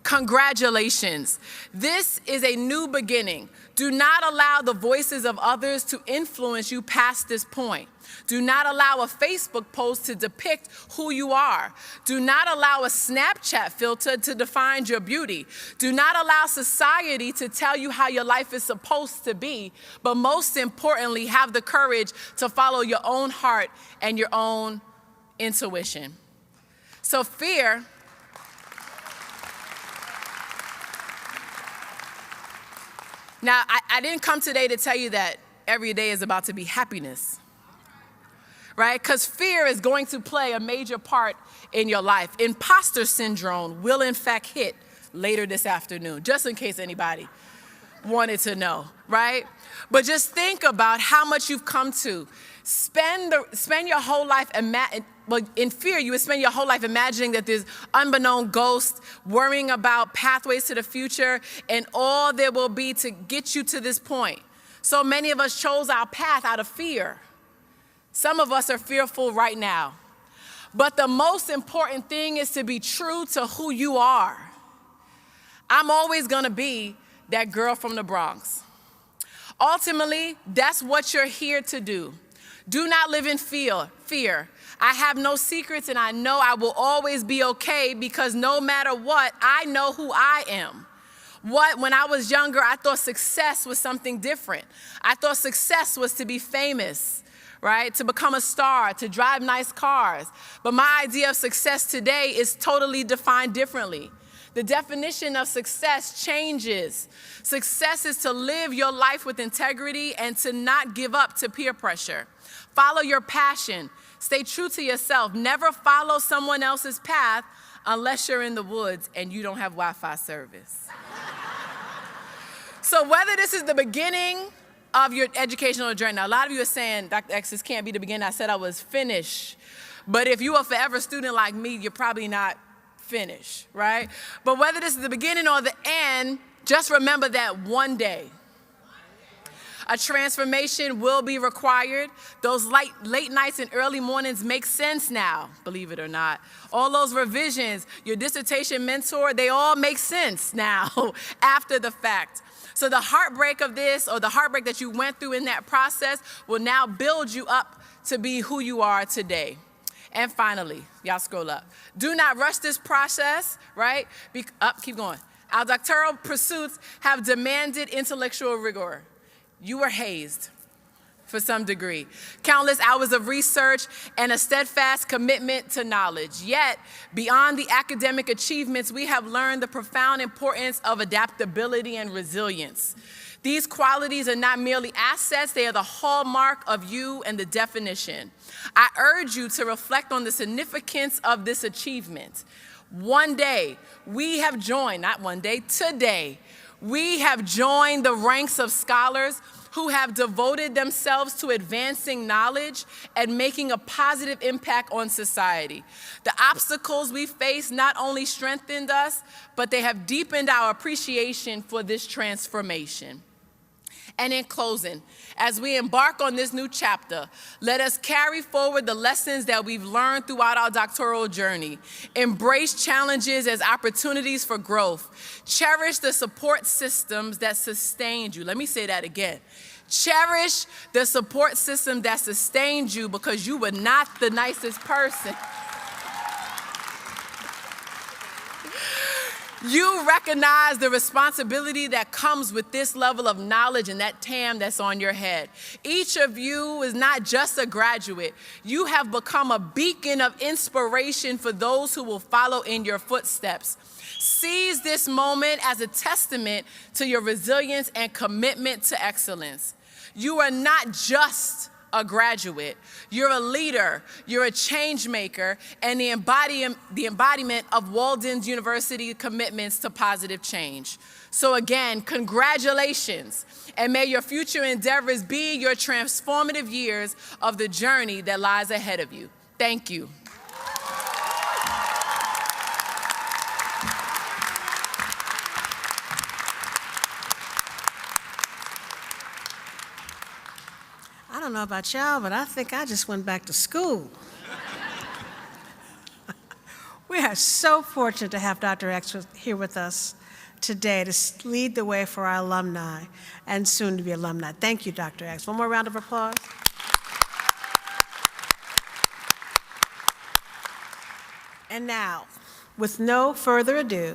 congratulations. This is a new beginning. Do not allow the voices of others to influence you past this point. Do not allow a Facebook post to depict who you are. Do not allow a Snapchat filter to define your beauty. Do not allow society to tell you how your life is supposed to be. But most importantly, have the courage to follow your own heart and your own intuition. So fear Now, I didn't come today to tell you that every day is about to be happiness, right? Because fear is going to play a major part in your life. Imposter syndrome will, in fact, hit later this afternoon, just in case anybody wanted to know, right? But just think about how much you've come to. Spend your whole life in fear. You would spend your whole life imagining that there's unbeknown ghosts, worrying about pathways to the future, and all there will be to get you to this point. So many of us chose our path out of fear. Some of us are fearful right now. But the most important thing is to be true to who you are. I'm always going to be that girl from the Bronx. Ultimately, that's what you're here to do. Do not live in fear. I have no secrets, and I know I will always be okay because no matter what, I know who I am. When I was younger, I thought success was something different. I thought success was to be famous, right? To become a star, to drive nice cars. But my idea of success today is totally defined differently. The definition of success changes. Success is to live your life with integrity and to not give up to peer pressure. Follow your passion. Stay true to yourself. Never follow someone else's path unless you're in the woods and you don't have Wi-Fi service. So whether this is the beginning of your educational journey, now a lot of you are saying, Dr. X, this can't be the beginning. I said I was finished. But if you are a forever student like me, you're probably not finished, right? But whether this is the beginning or the end, just remember that one day, a transformation will be required. Those late nights and early mornings make sense now, believe it or not. All those revisions, your dissertation mentor, they all make sense now after the fact. So the heartbreak of this, or the heartbreak that you went through in that process, will now build you up to be who you are today. And finally, y'all scroll up. Do not rush this process, right? Keep going. Our doctoral pursuits have demanded intellectual rigor. You were hazed for some degree. Countless hours of research and a steadfast commitment to knowledge. Yet, beyond the academic achievements, we have learned the profound importance of adaptability and resilience. These qualities are not merely assets, they are the hallmark of you and the definition. I urge you to reflect on the significance of this achievement. One day, we have joined, not one day, today, we have joined the ranks of scholars who have devoted themselves to advancing knowledge and making a positive impact on society. The obstacles we face not only strengthened us, but they have deepened our appreciation for this transformation. And in closing, as we embark on this new chapter, let us carry forward the lessons that we've learned throughout our doctoral journey. Embrace challenges as opportunities for growth. Cherish the support systems that sustained you. Let me say that again. Cherish the support system that sustained you because you were not the nicest person. You recognize the responsibility that comes with this level of knowledge and that TAM that's on your head. Each of you is not just a graduate. You have become a beacon of inspiration for those who will follow in your footsteps. Seize this moment as a testament to your resilience and commitment to excellence. You are not just a graduate. You're a leader, you're a change maker, and the embodiment of Walden University commitments to positive change. So again, congratulations, and may your future endeavors be your transformative years of the journey that lies ahead of you. Thank you. I don't know about y'all, but I think I just went back to school. We are so fortunate to have Dr. X here with us today to lead the way for our alumni and soon-to-be alumni. Thank you, Dr. X. One more round of applause. And now, with no further ado,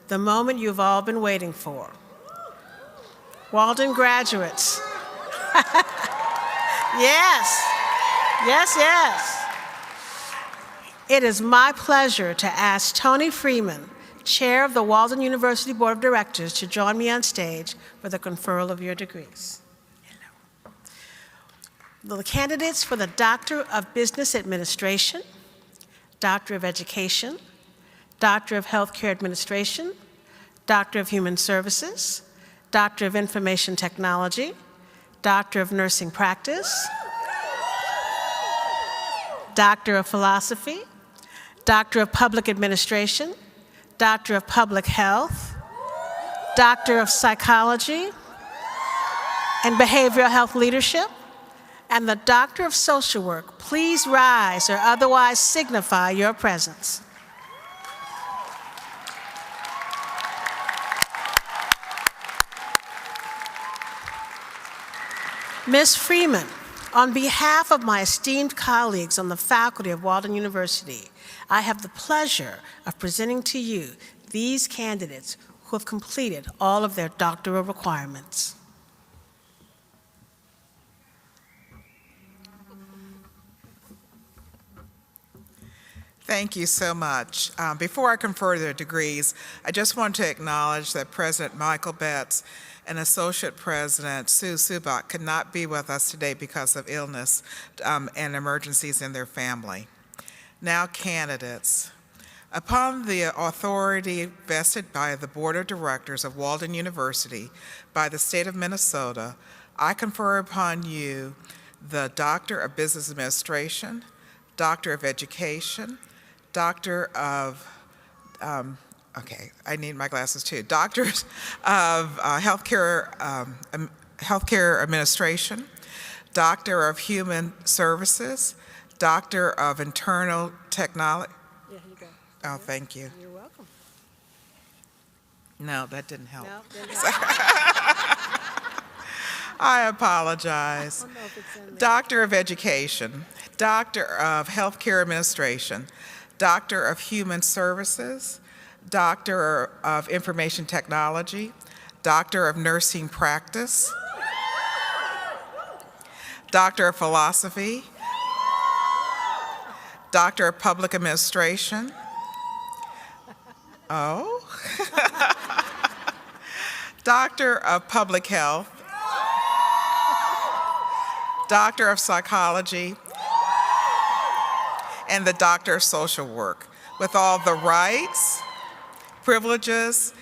the moment you've all been waiting for. Walden graduates. Yes, yes, yes. It is my pleasure to ask Tony Freeman, Chair of the Walden University Board of Directors, to join me on stage for the conferral of your degrees. The candidates for the Doctor of Business Administration, Doctor of Education, Doctor of Healthcare Administration, Doctor of Human Services, Doctor of Information Technology, Doctor of Nursing Practice, Doctor of Philosophy, Doctor of Public Administration, Doctor of Public Health, Doctor of Psychology and Behavioral Health Leadership, and the Doctor of Social Work. Please rise or otherwise signify your presence. Ms. Freeman, on behalf of my esteemed colleagues on the faculty of Walden University, I have the pleasure of presenting to you these candidates who have completed all of their doctoral requirements. Thank you so much. Before I confer their degrees, I just want to acknowledge that President Michael Betts and Associate President Sue Subak could not be with us today because of illness and emergencies in their family. Now, candidates. Upon the authority vested by the Board of Directors of Walden University by the state of Minnesota, I confer upon you the Doctor of Business Administration, Doctor of Education, Doctor of okay, I need my glasses too. Doctors of Healthcare Administration, Doctor of Human Services, Doctor of Internal Technology. Yeah, here you go. Oh, thank you. You're welcome. No, that didn't help. No, didn't help. I apologize. I don't know if it's in there. Doctor of Education, Doctor of Healthcare Administration, Doctor of Human Services, Doctor of Information Technology, Doctor of Nursing Practice, Doctor of Philosophy, Doctor of Public Administration. Oh. Doctor of Public Health, Doctor of Psychology, and the Doctor of Social Work, with all the rights, privileges,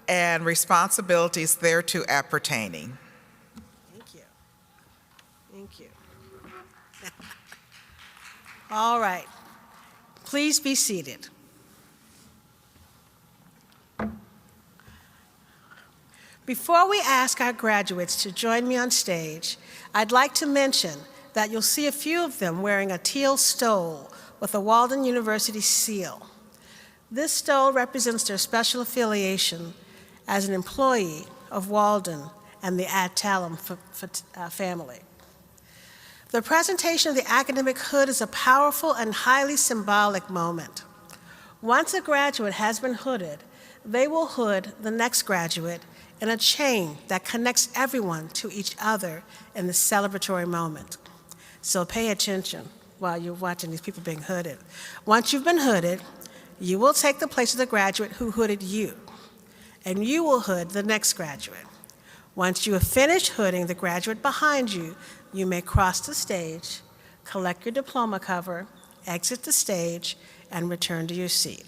and responsibilities thereto appertaining. Thank you. Thank you. All right. Please be seated. Before we ask our graduates to join me on stage, I'd like to mention that you'll see a few of them wearing a teal stole with a Walden University seal. This stole represents their special affiliation as an employee of Walden and the Adtalem family. The presentation of the academic hood is a powerful and highly symbolic moment. Once a graduate has been hooded, they will hood the next graduate in a chain that connects everyone to each other in the celebratory moment. So pay attention while you're watching these people being hooded. Once you've been hooded, you will take the place of the graduate who hooded you, and you will hood the next graduate. Once you have finished hooding the graduate behind you, you may cross the stage, collect your diploma cover, exit the stage, and return to your seat.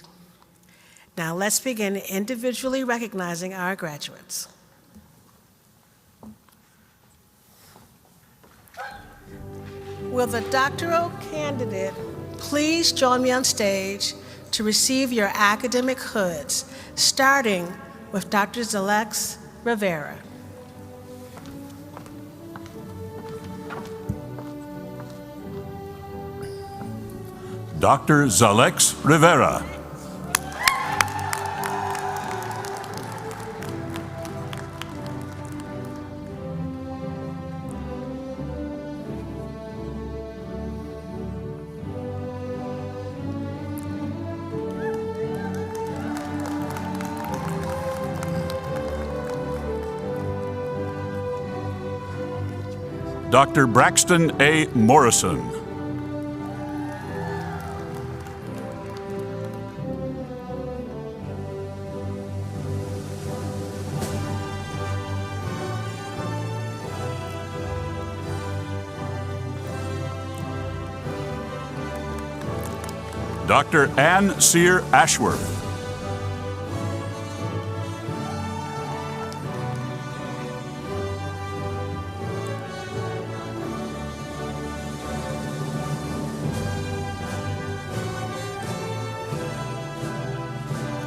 Now let's begin individually recognizing our graduates. Will the doctoral candidate please join me on stage to receive your academic hoods, starting with Dr. Zalex Rivera. Dr. Zalex Rivera. Dr. Braxton A. Morrison. Dr. Ann Sear Ashworth.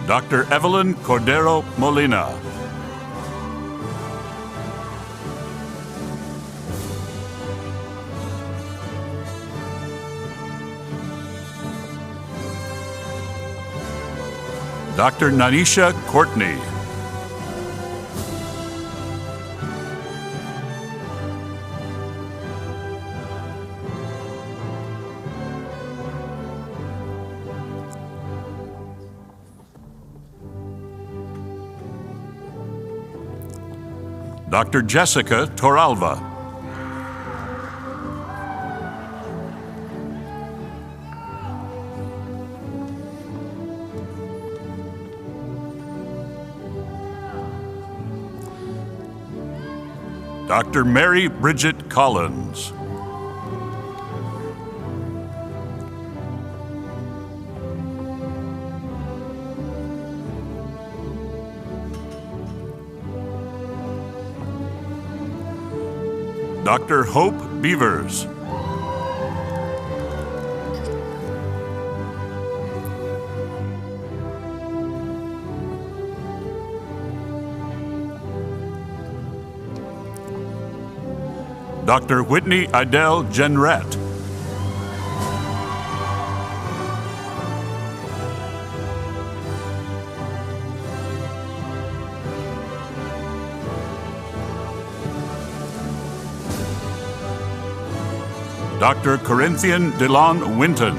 Dr. Evelyn Cordero Molina. Dr. Nanisha Courtney. Dr. Jessica Toralva. Dr. Mary Bridget Collins. Dr. Hope Beavers. Dr. Whitney Idell Jenrette. Dr. Corinthian DeLon Winton.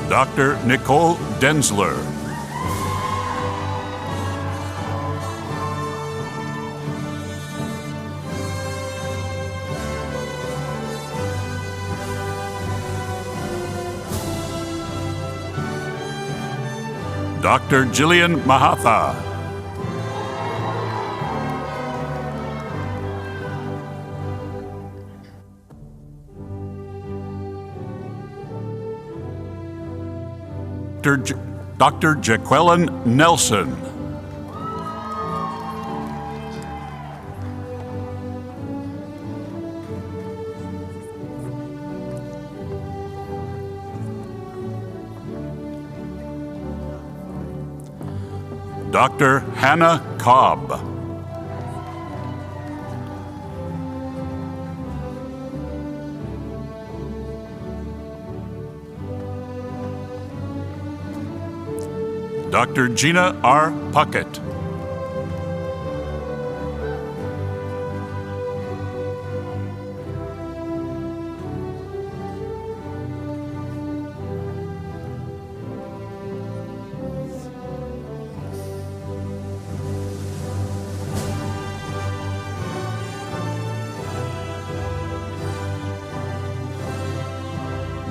Dr. Nicole Densler. Dr. Jillian Mahatha. Dr. Jaqueline Nelson. Dr. Hannah Cobb. Dr. Gina R. Puckett.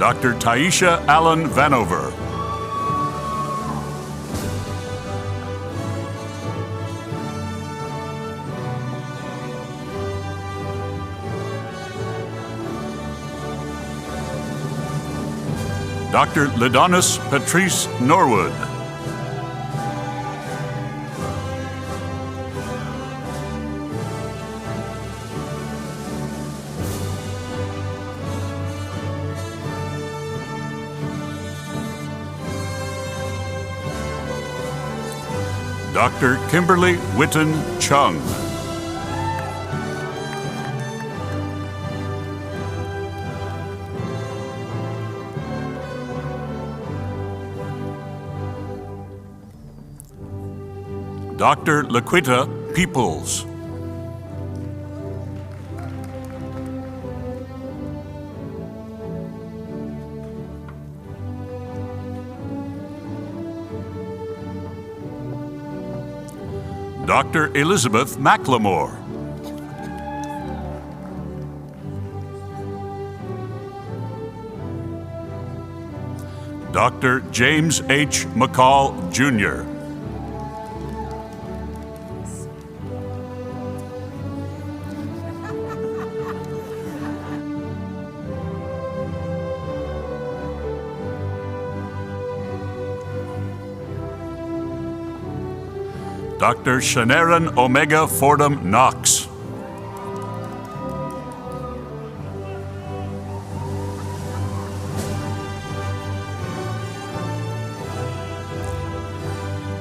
Dr. Taisha Allen Vanover. Dr. Lidonis Patrice Norwood. Dr. Kimberly Witten Chung. Dr. Laquita Peoples. Dr. Elizabeth McLemore. Dr. James H. McCall, Jr. Dr. Shanaran Omega Fordham Knox.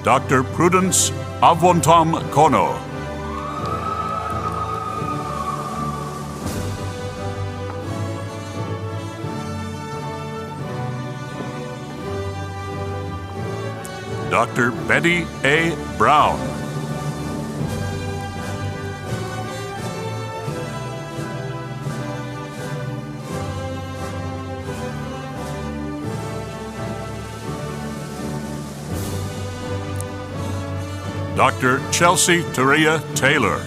Dr. Prudence Avwontom Kono. Dr. Betty A. Brown. Dr. Chelsea Taria Taylor.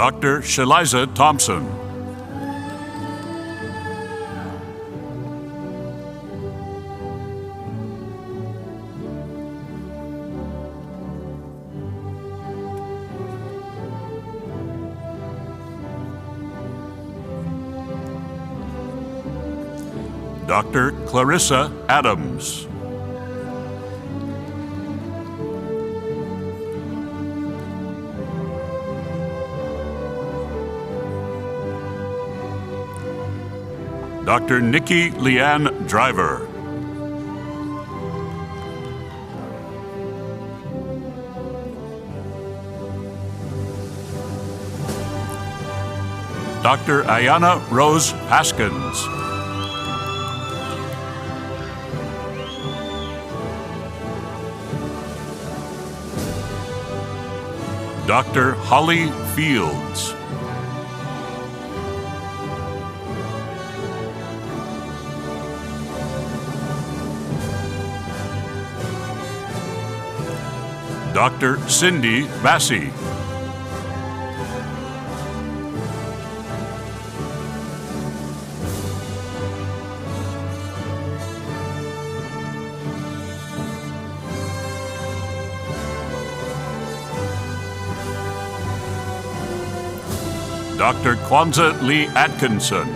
Dr. Shaliza Thompson. Dr. Clarissa Adams. Dr. Nikki Leanne Driver. Dr. Ayana Rose Haskins. Dr. Holly Fields. Dr. Cindy Massey. Dr. Kwanzaa Lee Atkinson.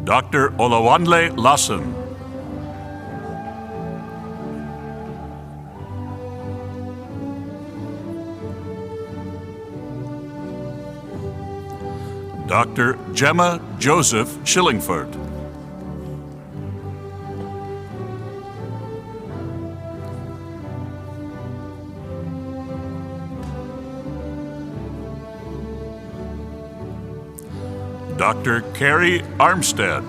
Dr. Olawanle Lawson. Dr. Gemma Joseph Shillingford. Dr. Carrie Armstead.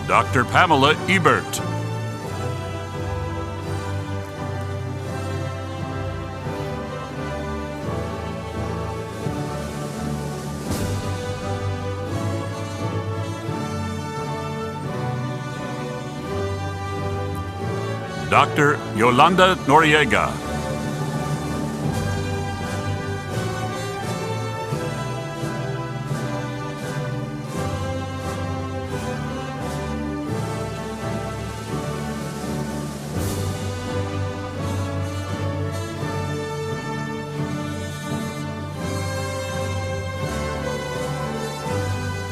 Dr. Pamela Ebert. Dr. Yolanda Noriega.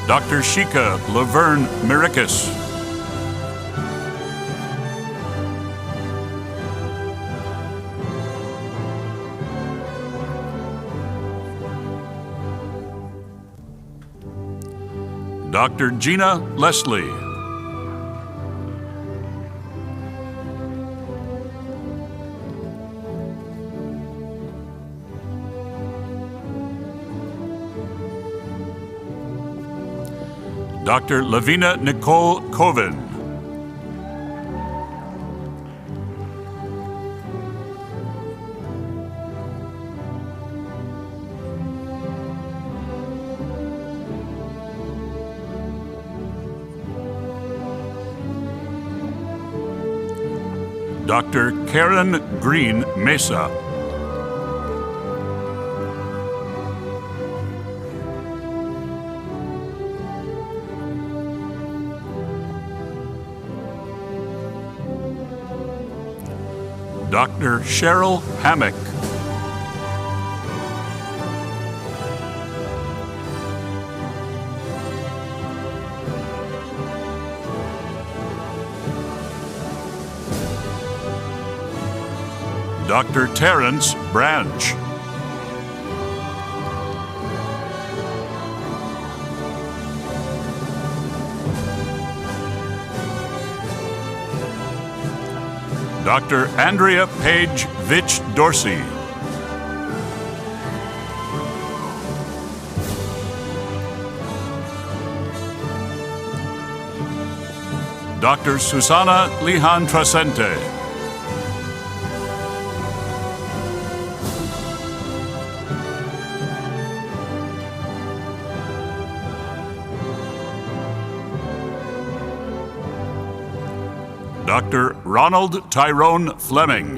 Dr. Shika Laverne Mirikis. Dr. Gina Leslie. Dr. Lavina Nicole Colvin. Dr. Karen Green Mesa. Dr. Cheryl Hammock. Dr. Terrence Branch. Dr. Andrea Page Vitch Dorsey. Dr. Susana Lihan Trasente. Dr. Ronald Tyrone Fleming.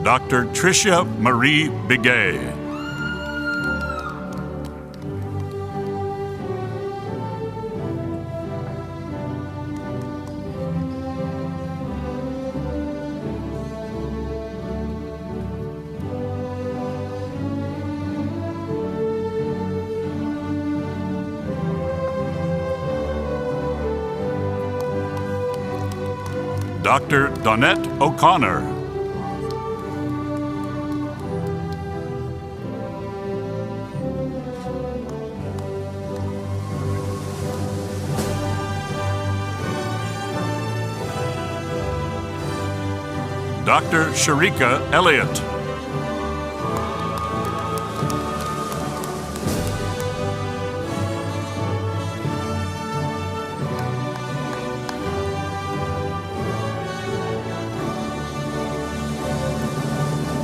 Dr. Tricia Marie Biguet. Dr. Donette O'Connor. Dr. Sharika Elliott.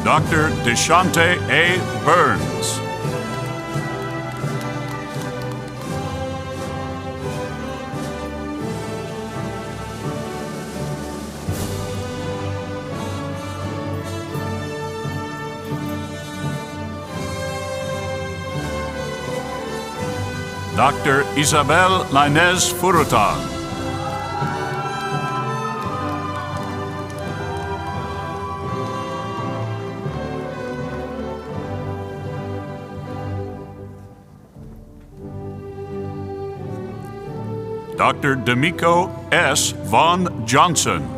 Dr. Deshante A. Burns. Dr. Isabel Lainez Furutan. Dr. D'Amico S. Von Johnson.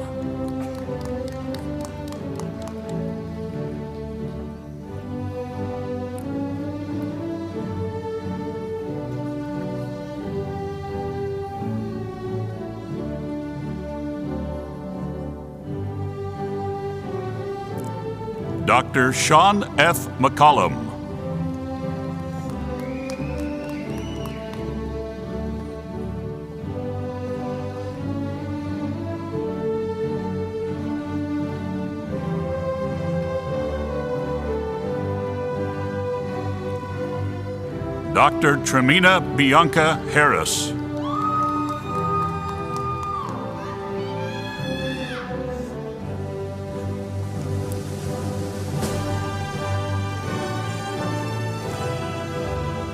Dr. Sean F. McCollum. Dr. Tremina Bianca Harris.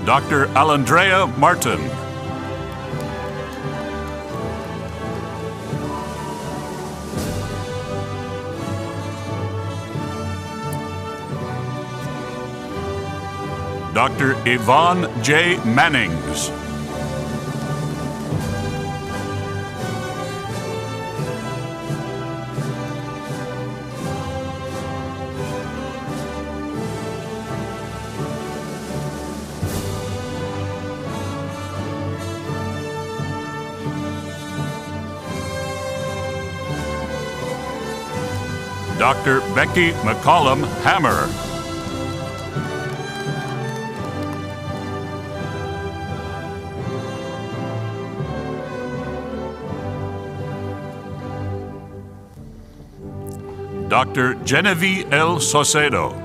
Dr. Alandrea Martin. Dr. Yvonne J. Mannings. Dr. Becky McCollum Hammer. Dr. Genevieve L. Saucedo.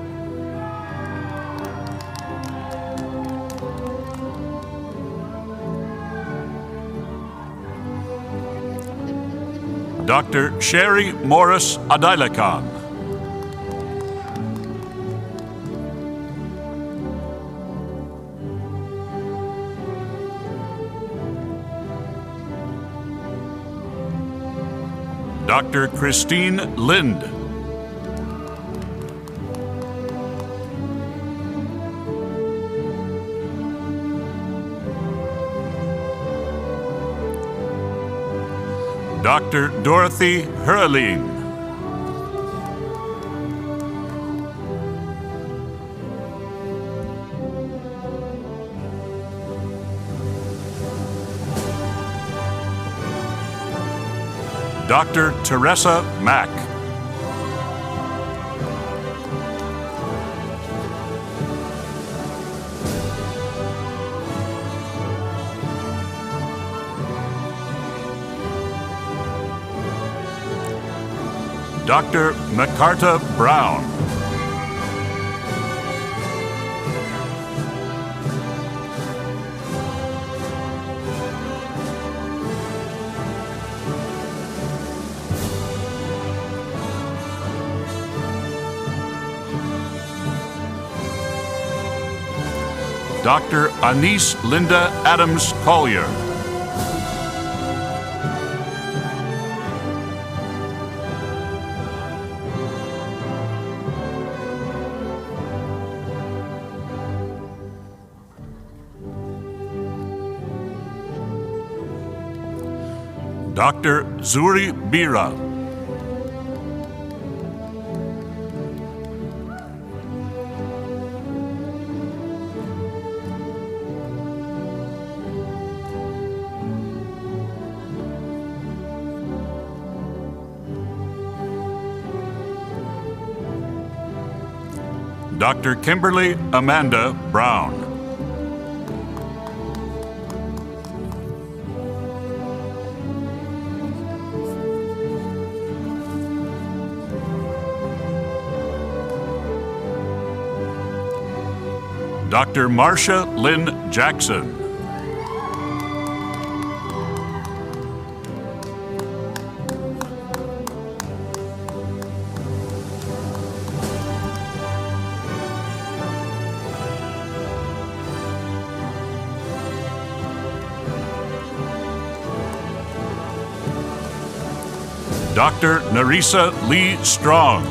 Dr. Sherry Morris Adailakan. Dr. Christine Lind. Dr. Dorothy Hurleen. Dr. Teresa Mack. Dr. McCarta Brown. Dr. Anise Linda Adams Collier. Dr. Zuri Bira. Dr. Kimberly Amanda Brown. Dr. Marcia Lynn Jackson. Dr. Narisa Lee Strong.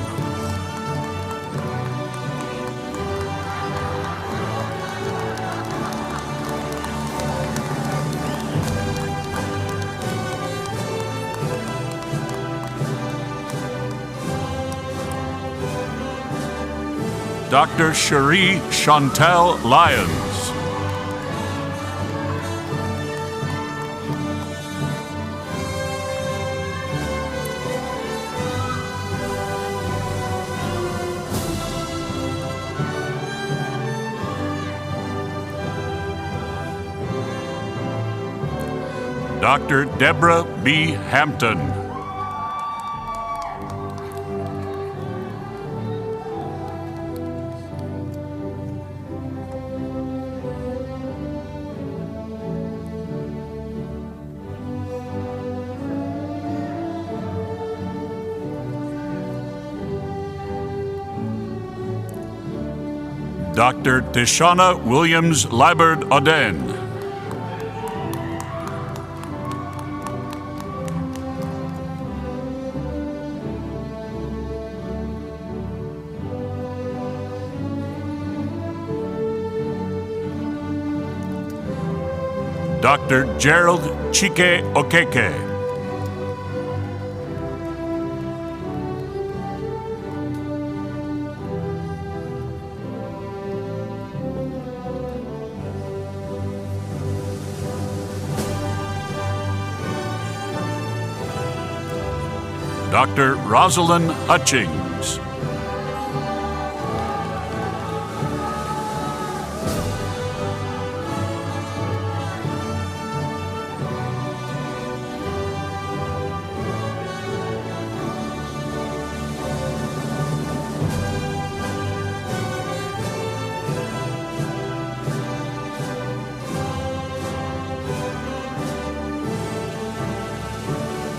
Dr. Cherie Chantel Lyons. Dr. Deborah B. Hampton. Dr. Tishana Williams Liberd Oden. Dr. Gerald Chike Okeke. Dr. Rosalind Hutchings.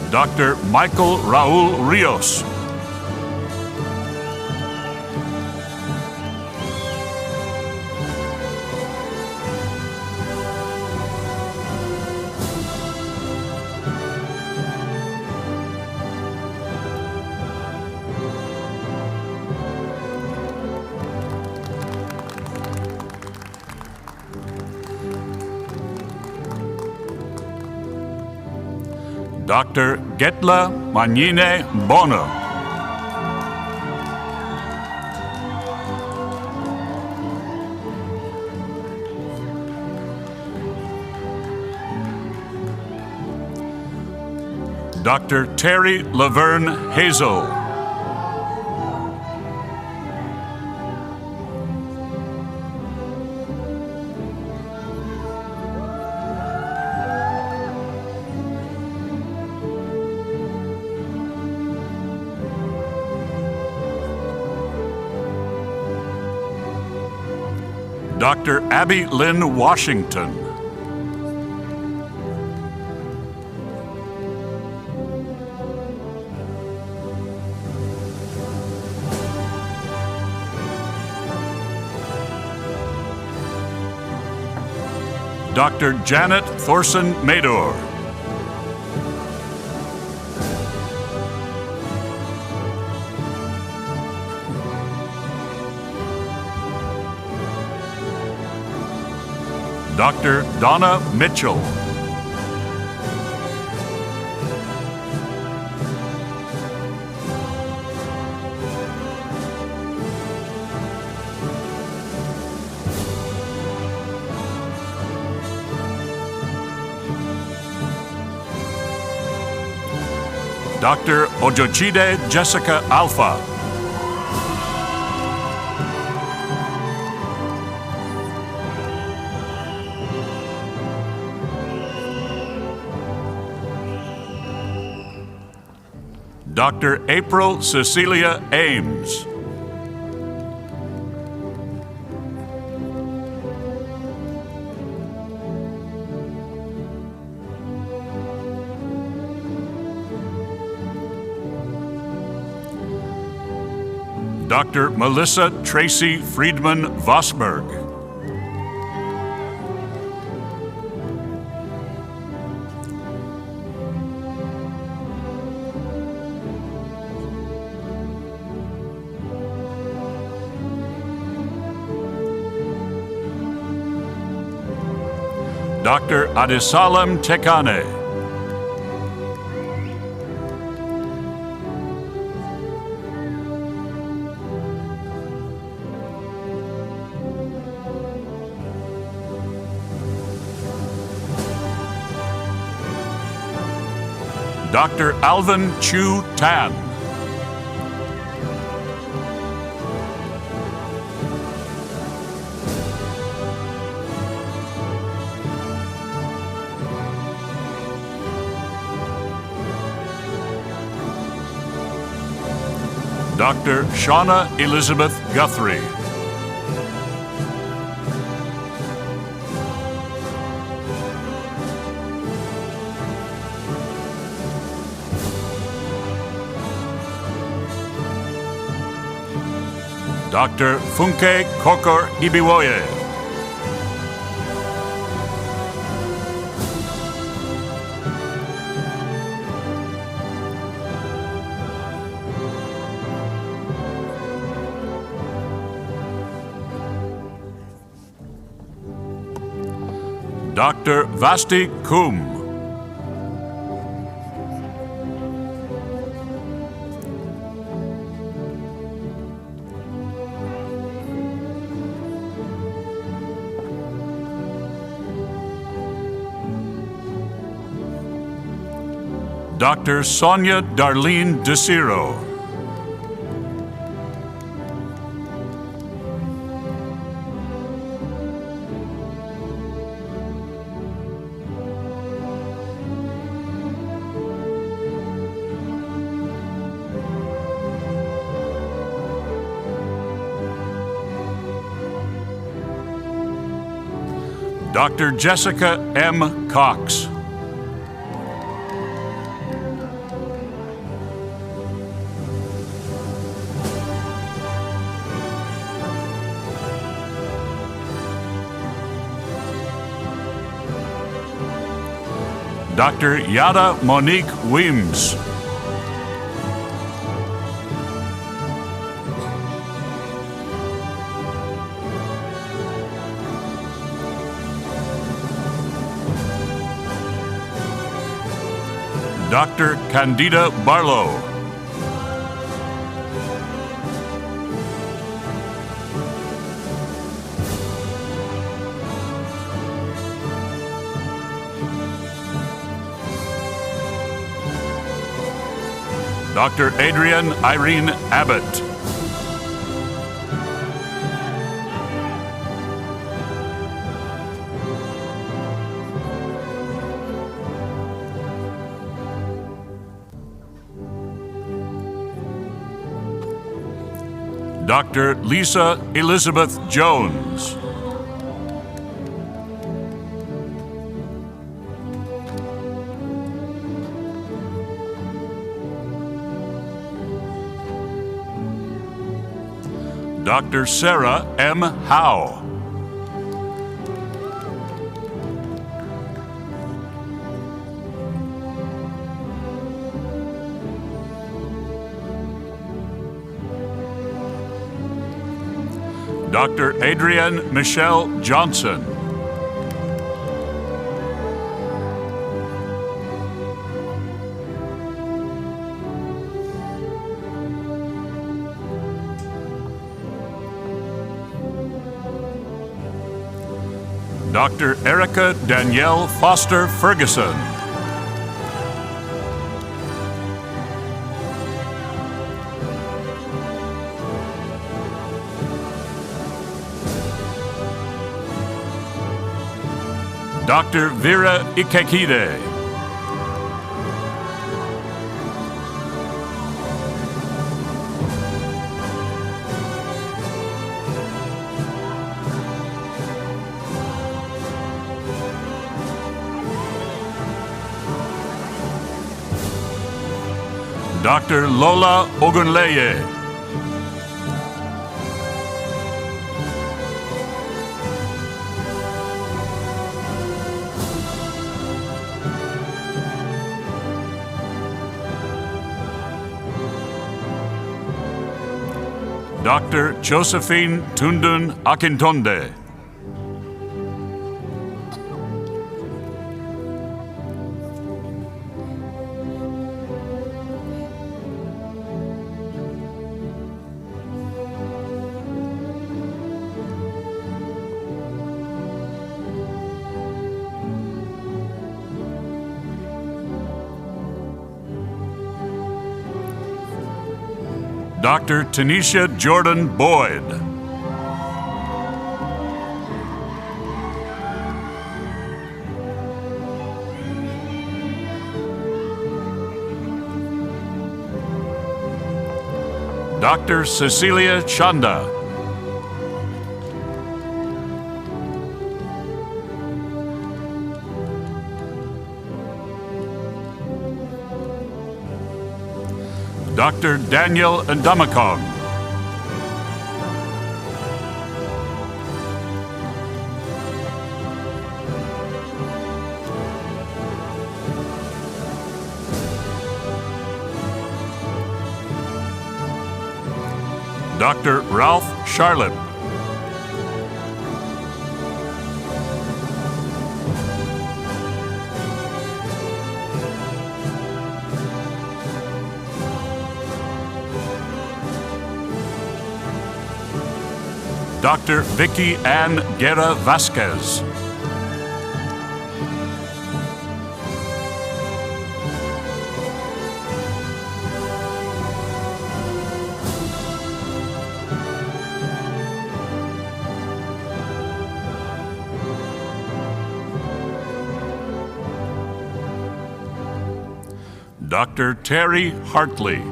Dr. Michael Raul Rios. Dr. Getla Manyine Bono. Dr. Terry Laverne Hazel. Dr. Abby Lynn Washington. Dr. Janet Thorson Mador. Dr. Donna Mitchell. Dr. Ojochide Jessica Alpha. Dr. April Cecilia Ames. Dr. Melissa Tracy Friedman Vosberg. Dr. Adesalam Tekane. Dr. Alvin Chu Tan. Dr. Shauna Elizabeth Guthrie. Dr. Funke Kokor Ibiwoye. Dr. Vasti Kum. Dr. Sonia Darlene DeCiro. Dr. Jessica M. Cox. Dr. Yada Monique Weems. Dr. Candida Barlow. Dr. Adrienne Irene Abbott. Dr. Lisa Elizabeth Jones. Dr. Sarah M. Howe. Dr. Adrienne Michelle Johnson. Dr. Erica Danielle Foster Ferguson. Dr. Vera Ikekide. Dr. Lola Ogunleye. Dr. Josephine Tundun Akintonde. Dr. Tanisha Jordan Boyd. Dr. Cecilia Chanda. Dr. Daniel Ndamakong. Dr. Ralph Charlotte. Dr. Vicky Ann Guerra Vasquez. Dr. Terry Hartley.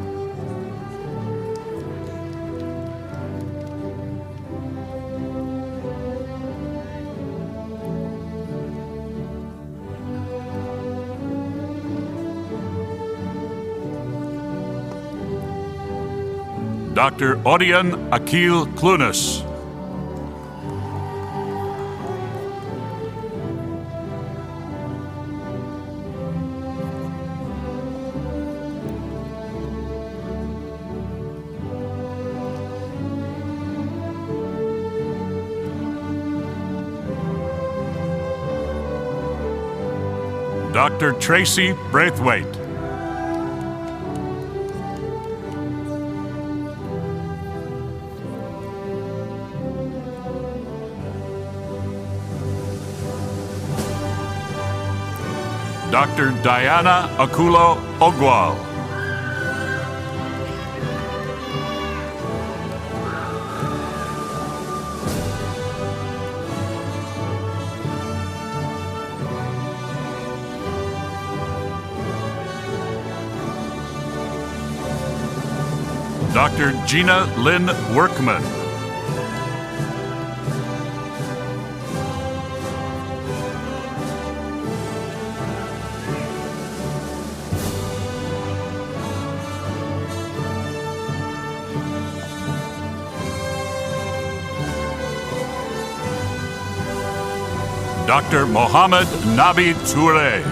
Dr. Odion Akil Clunas. Dr. Tracy Braithwaite. Dr. Diana Akulo Ogwal. Dr. Gina Lynn Workman. Dr. Mohammed Nabi Toure.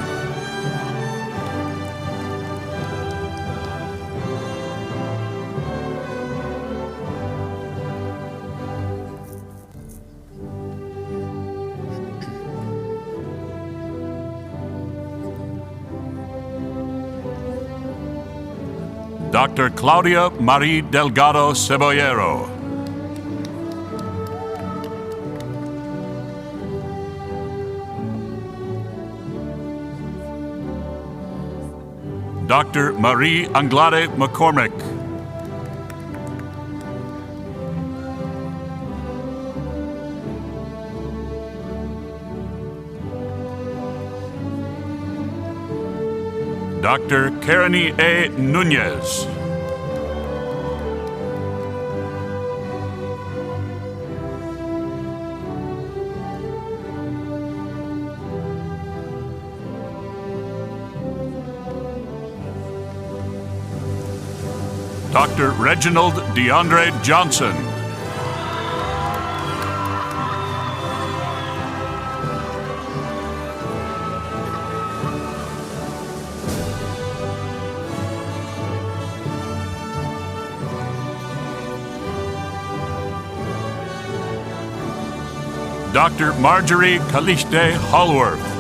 Dr. Claudia Marie Delgado Cebollero. Dr. Marie Anglade McCormick. Dr. Karani A. Nunez. Dr. Reginald DeAndre Johnson. Dr. Marjorie Kaliste Hallworth.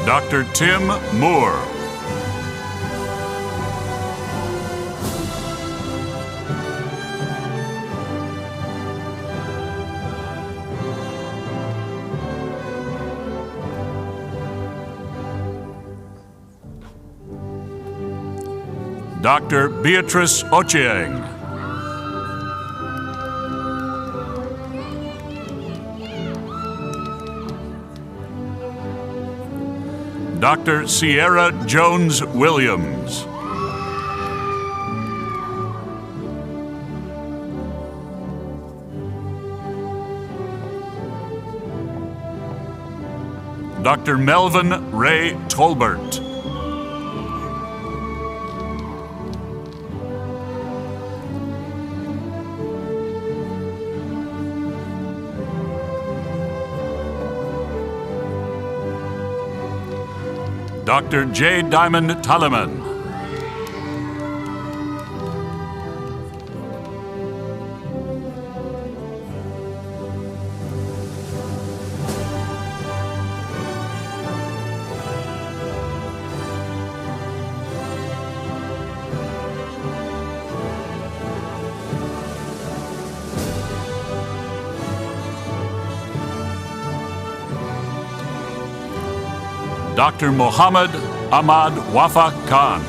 Dr. Tim Moore. Dr. Beatrice Ochieng. Dr. Sierra Jones Williams. Dr. Melvin Ray Tolbert. Dr. J. Diamond Talliman. Dr. Mohammed Ahmad Wafa Khan.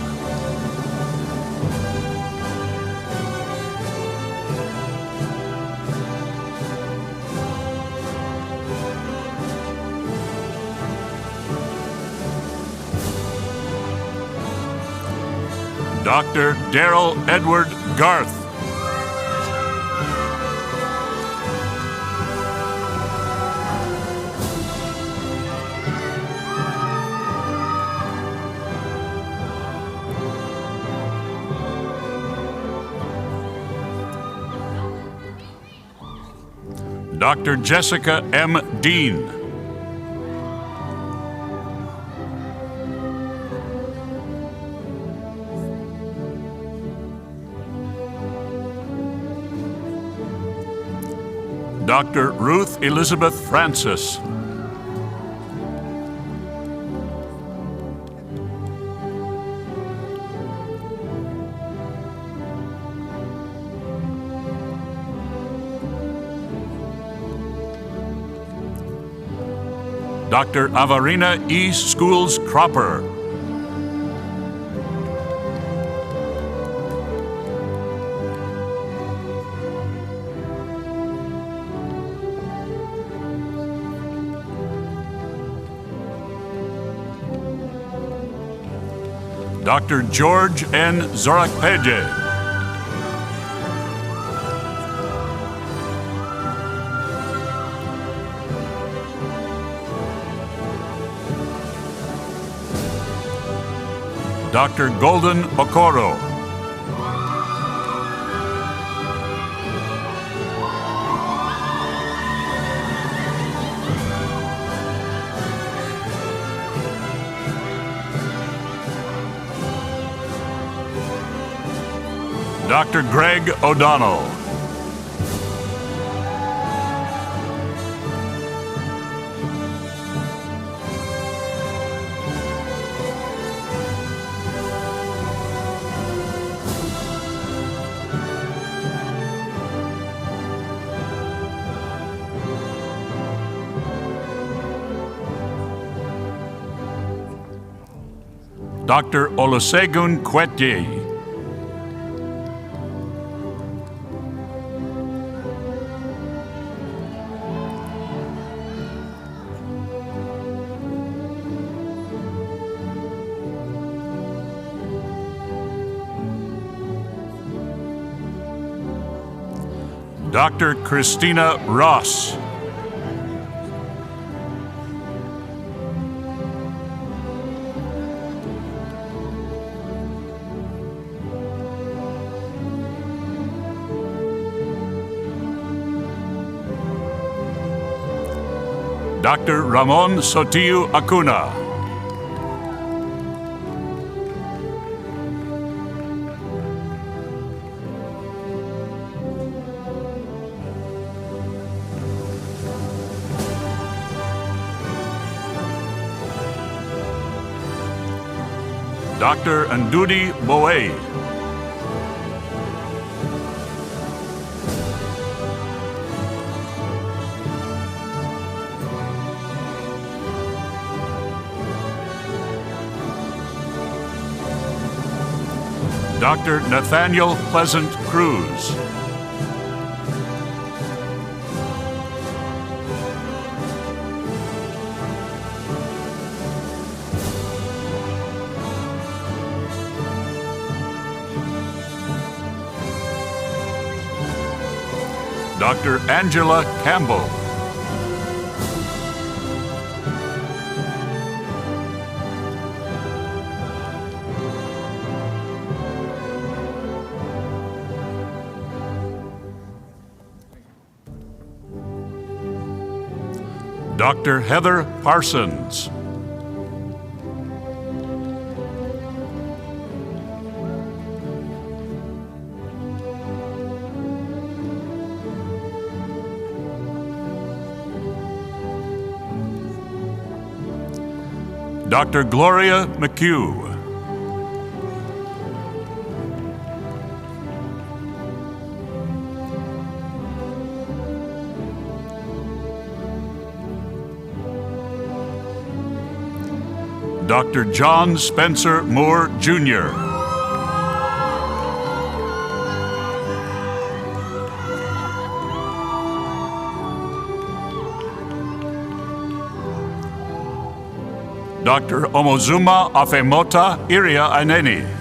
Dr. Daryl Edward Garth. Dr. Jessica M. Dean. Dr. Ruth Elizabeth Francis. Dr. Avarina E. Schools Cropper. Dr. George N. Zorakpeje. Dr. Golden Okoro. Dr. Greg O'Donnell. Dr. Olusegun Kwetye. Dr. Christina Ross. Dr. Ramon Sotiu Acuna. Dr. Ndudi Bowe. Dr. Nathaniel Pleasant Cruz. Dr. Angela Campbell. Dr. Heather Parsons. Dr. Gloria McHugh. Dr. John Spencer Moore, Jr. Dr. Omozuma Afemota Iria Aneni.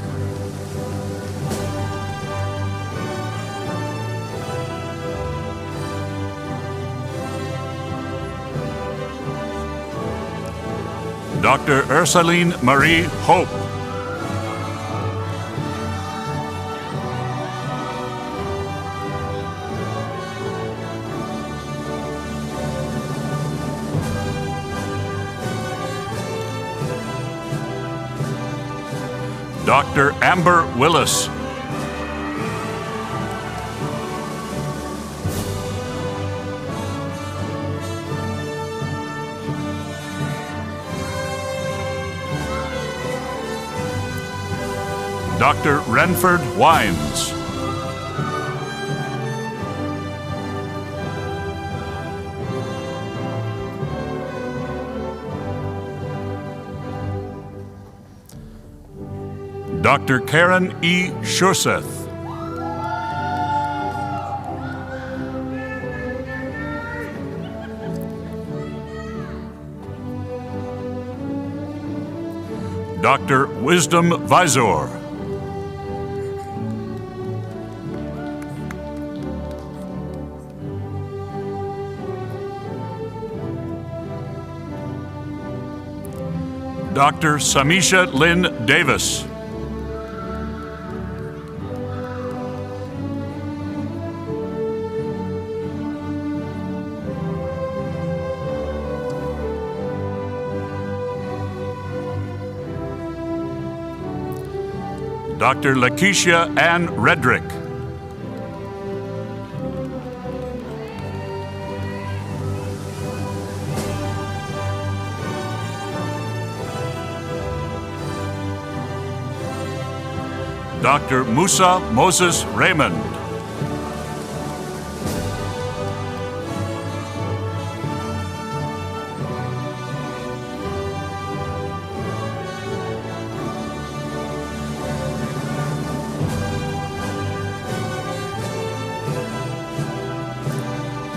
Dr. Ursuline Marie Hope. Dr. Amber Willis. Dr. Renford Wines. Dr. Karen E. Schurseth. Dr. Wisdom Visor. Dr. Samisha Lynn Davis. Dr. Lakeisha Ann Redrick. Dr. Musa Moses Raymond.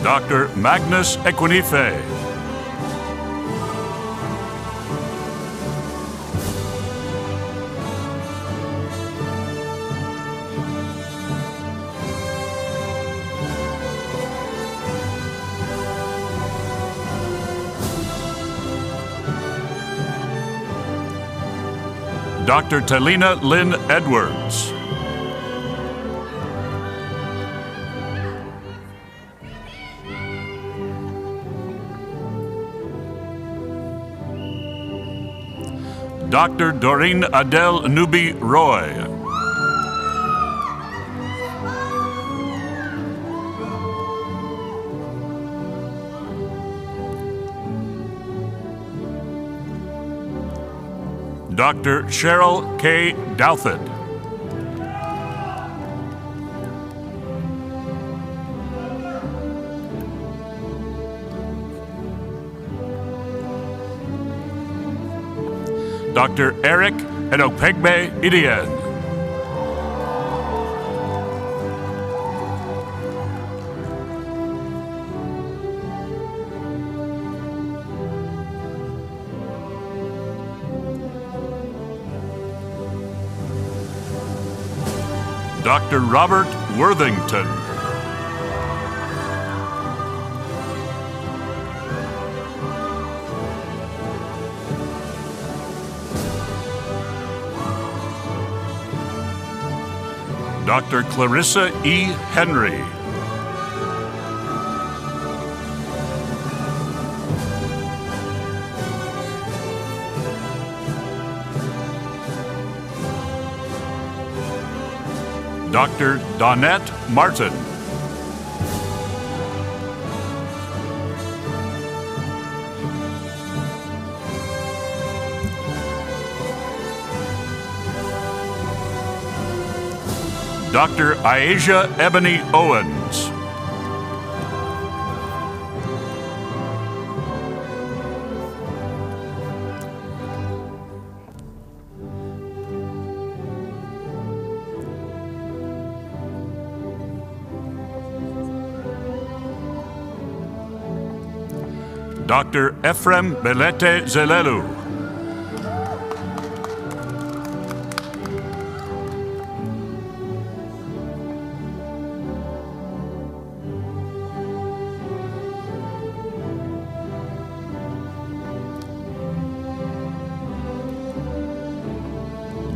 Dr. Magnus Equinife. Dr. Talina Lynn Edwards. Dr. Doreen Adele Nubi Roy. Dr. Cheryl K. Douthit. Dr. Eric Enopegbe Idien. Dr. Robert Worthington. Dr. Clarissa E. Henry. Dr. Donette Martin. Dr. Aisha Ebony Owens. Dr. Ephraim Belete Zelelu.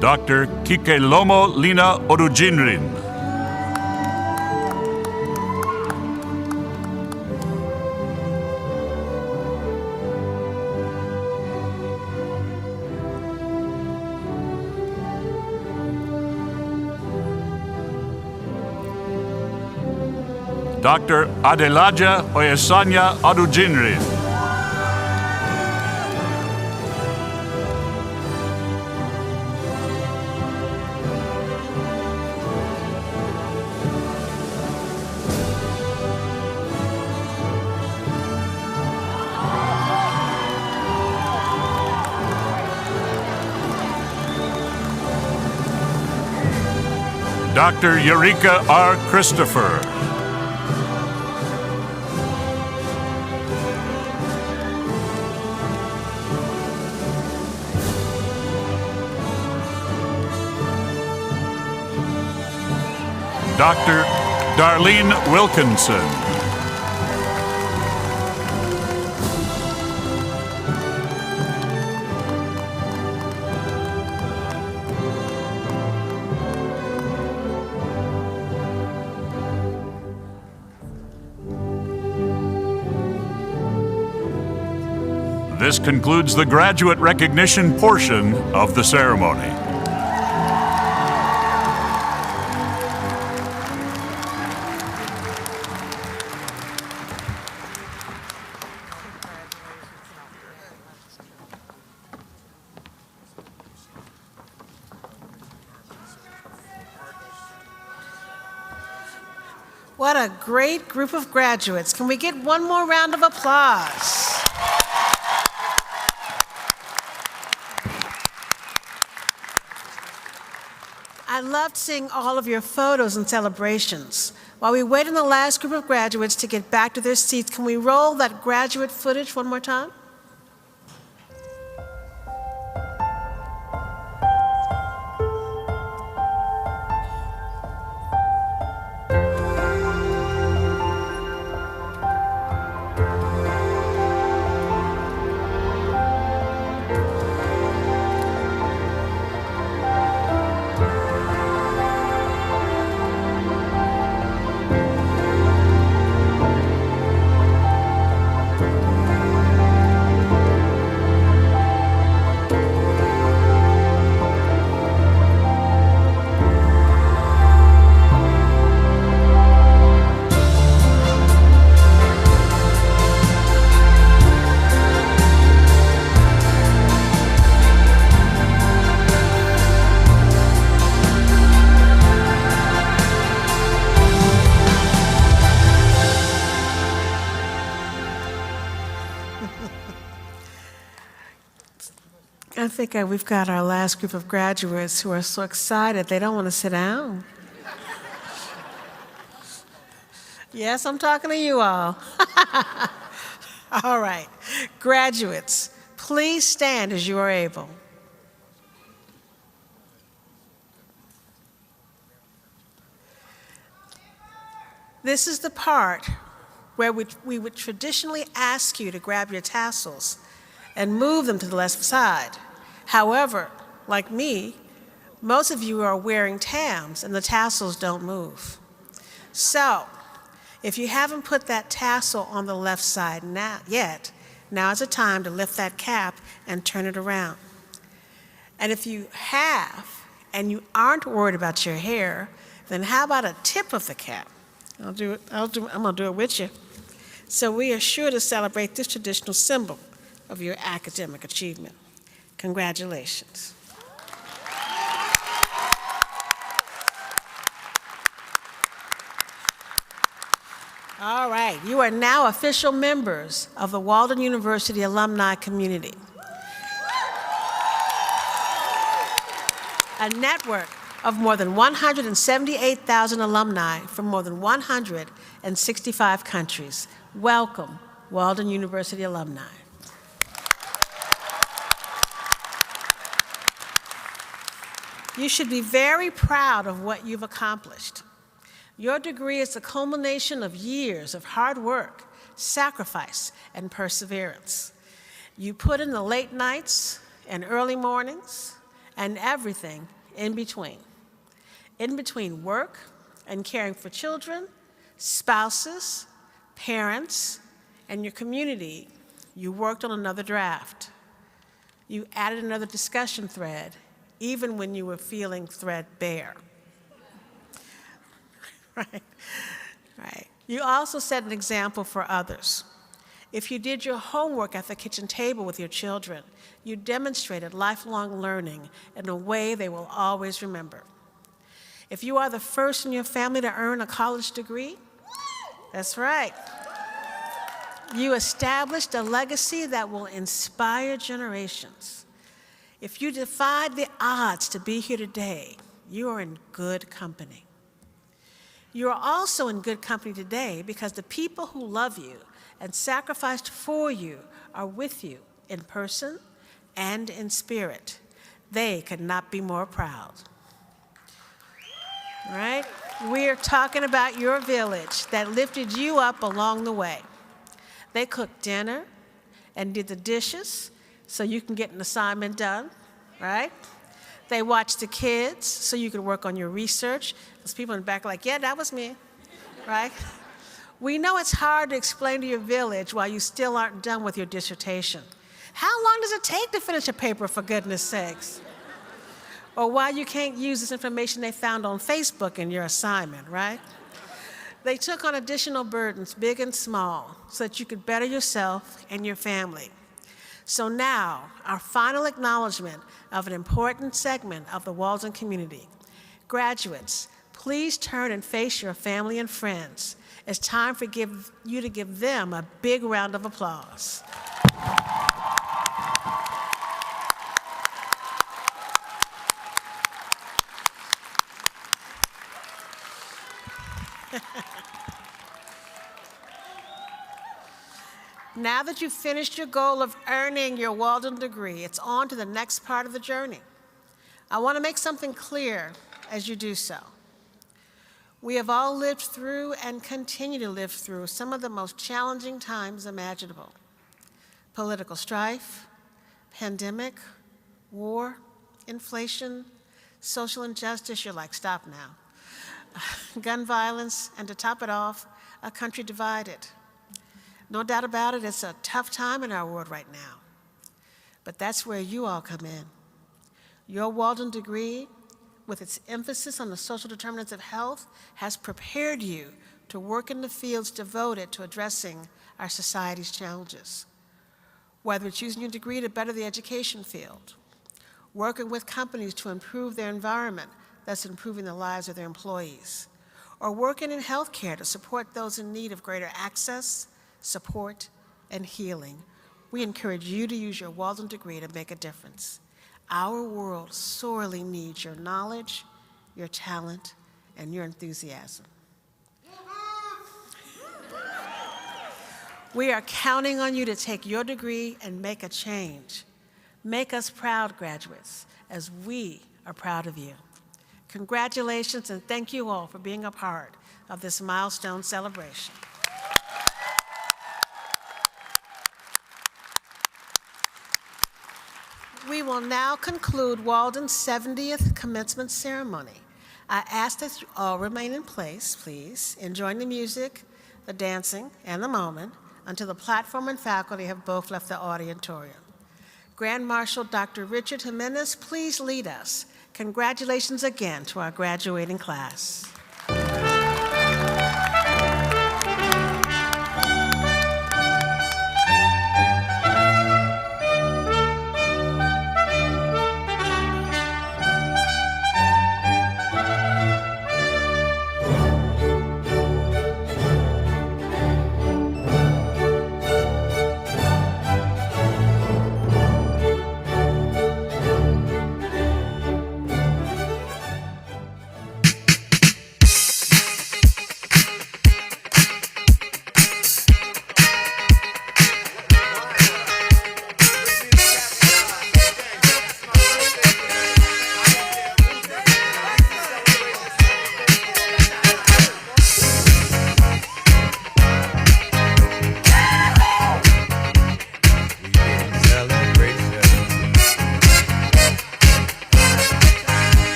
Dr. Kikelomo Lina Orujinrin. Dr. Adelaja Oyesanya Adujinrin. Dr. Eureka R. Christopher. Dr. Darlene Wilkinson. This concludes the graduate recognition portion of the ceremony. What a great group of graduates. Can we get one more round of applause? I loved seeing all of your photos and celebrations. While we wait on the last group of graduates to get back to their seats, can we roll that graduate footage one more time? I think we've got our last group of graduates who are so excited they don't want to sit down. Yes, I'm talking to you all. All right, graduates, please stand as you are able. This is the part where we would traditionally ask you to grab your tassels and move them to the left side. However, like me, most of you are wearing TAMs and the tassels don't move. So, if you haven't put that tassel on the left side yet, now is the time to lift that cap and turn it around. And if you have, and you aren't worried about your hair, then how about a tip of the cap? I'm gonna do it with you. So we are sure to celebrate this traditional symbol of your academic achievement. Congratulations. All right, you are now official members of the Walden University alumni community. A network of more than 178,000 alumni from more than 165 countries. Welcome, Walden University alumni. You should be very proud of what you've accomplished. Your degree is the culmination of years of hard work, sacrifice, and perseverance. You put in the late nights and early mornings and everything in between. In between work and caring for children, spouses, parents, and your community, you worked on another draft. You added another discussion thread, even when you were feeling threadbare. Right. You also set an example for others. If you did your homework at the kitchen table with your children, you demonstrated lifelong learning in a way they will always remember. If you are the first in your family to earn a college degree, that's right. You established a legacy that will inspire generations. If you defied the odds to be here today, you are in good company. You are also in good company today because the people who love you and sacrificed for you are with you in person and in spirit. They could not be more proud. All right? We are talking about your village that lifted you up along the way. They cooked dinner and did the dishes so you can get an assignment done, right? They watched the kids so you could work on your research. Those people in the back are like, yeah, that was me, right? We know it's hard to explain to your village why you still aren't done with your dissertation. How long does it take to finish a paper, for goodness sakes? Or why you can't use this information they found on Facebook in your assignment, right? They took on additional burdens, big and small, so that you could better yourself and your family. So now, our final acknowledgement of an important segment of the Walden community. Graduates, please turn and face your family and friends. It's time for you to give them a big round of applause. Now that you've finished your goal of earning your Walden degree, it's on to the next part of the journey. I want to make something clear as you do so. We have all lived through and continue to live through some of the most challenging times imaginable. Political strife, pandemic, war, inflation, social injustice, you're like, stop now. Gun violence, and to top it off, a country divided. No doubt about it, it's a tough time in our world right now. But that's where you all come in. Your Walden degree, with its emphasis on the social determinants of health, has prepared you to work in the fields devoted to addressing our society's challenges. Whether it's using your degree to better the education field, working with companies to improve their environment, that's improving the lives of their employees, or working in healthcare to support those in need of greater access, support, and healing, we encourage you to use your Walden degree to make a difference. Our world sorely needs your knowledge, your talent, and your enthusiasm. We are counting on you to take your degree and make a change. Make us proud, graduates, as we are proud of you. Congratulations, and thank you all for being a part of this milestone celebration. We will now conclude Walden's 70th commencement ceremony. I ask that you all remain in place, please, enjoying the music, the dancing, and the moment until the platform and faculty have both left the auditorium. Grand Marshal Dr. Richard Jimenez, please lead us. Congratulations again to our graduating class.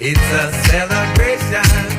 It's a celebration.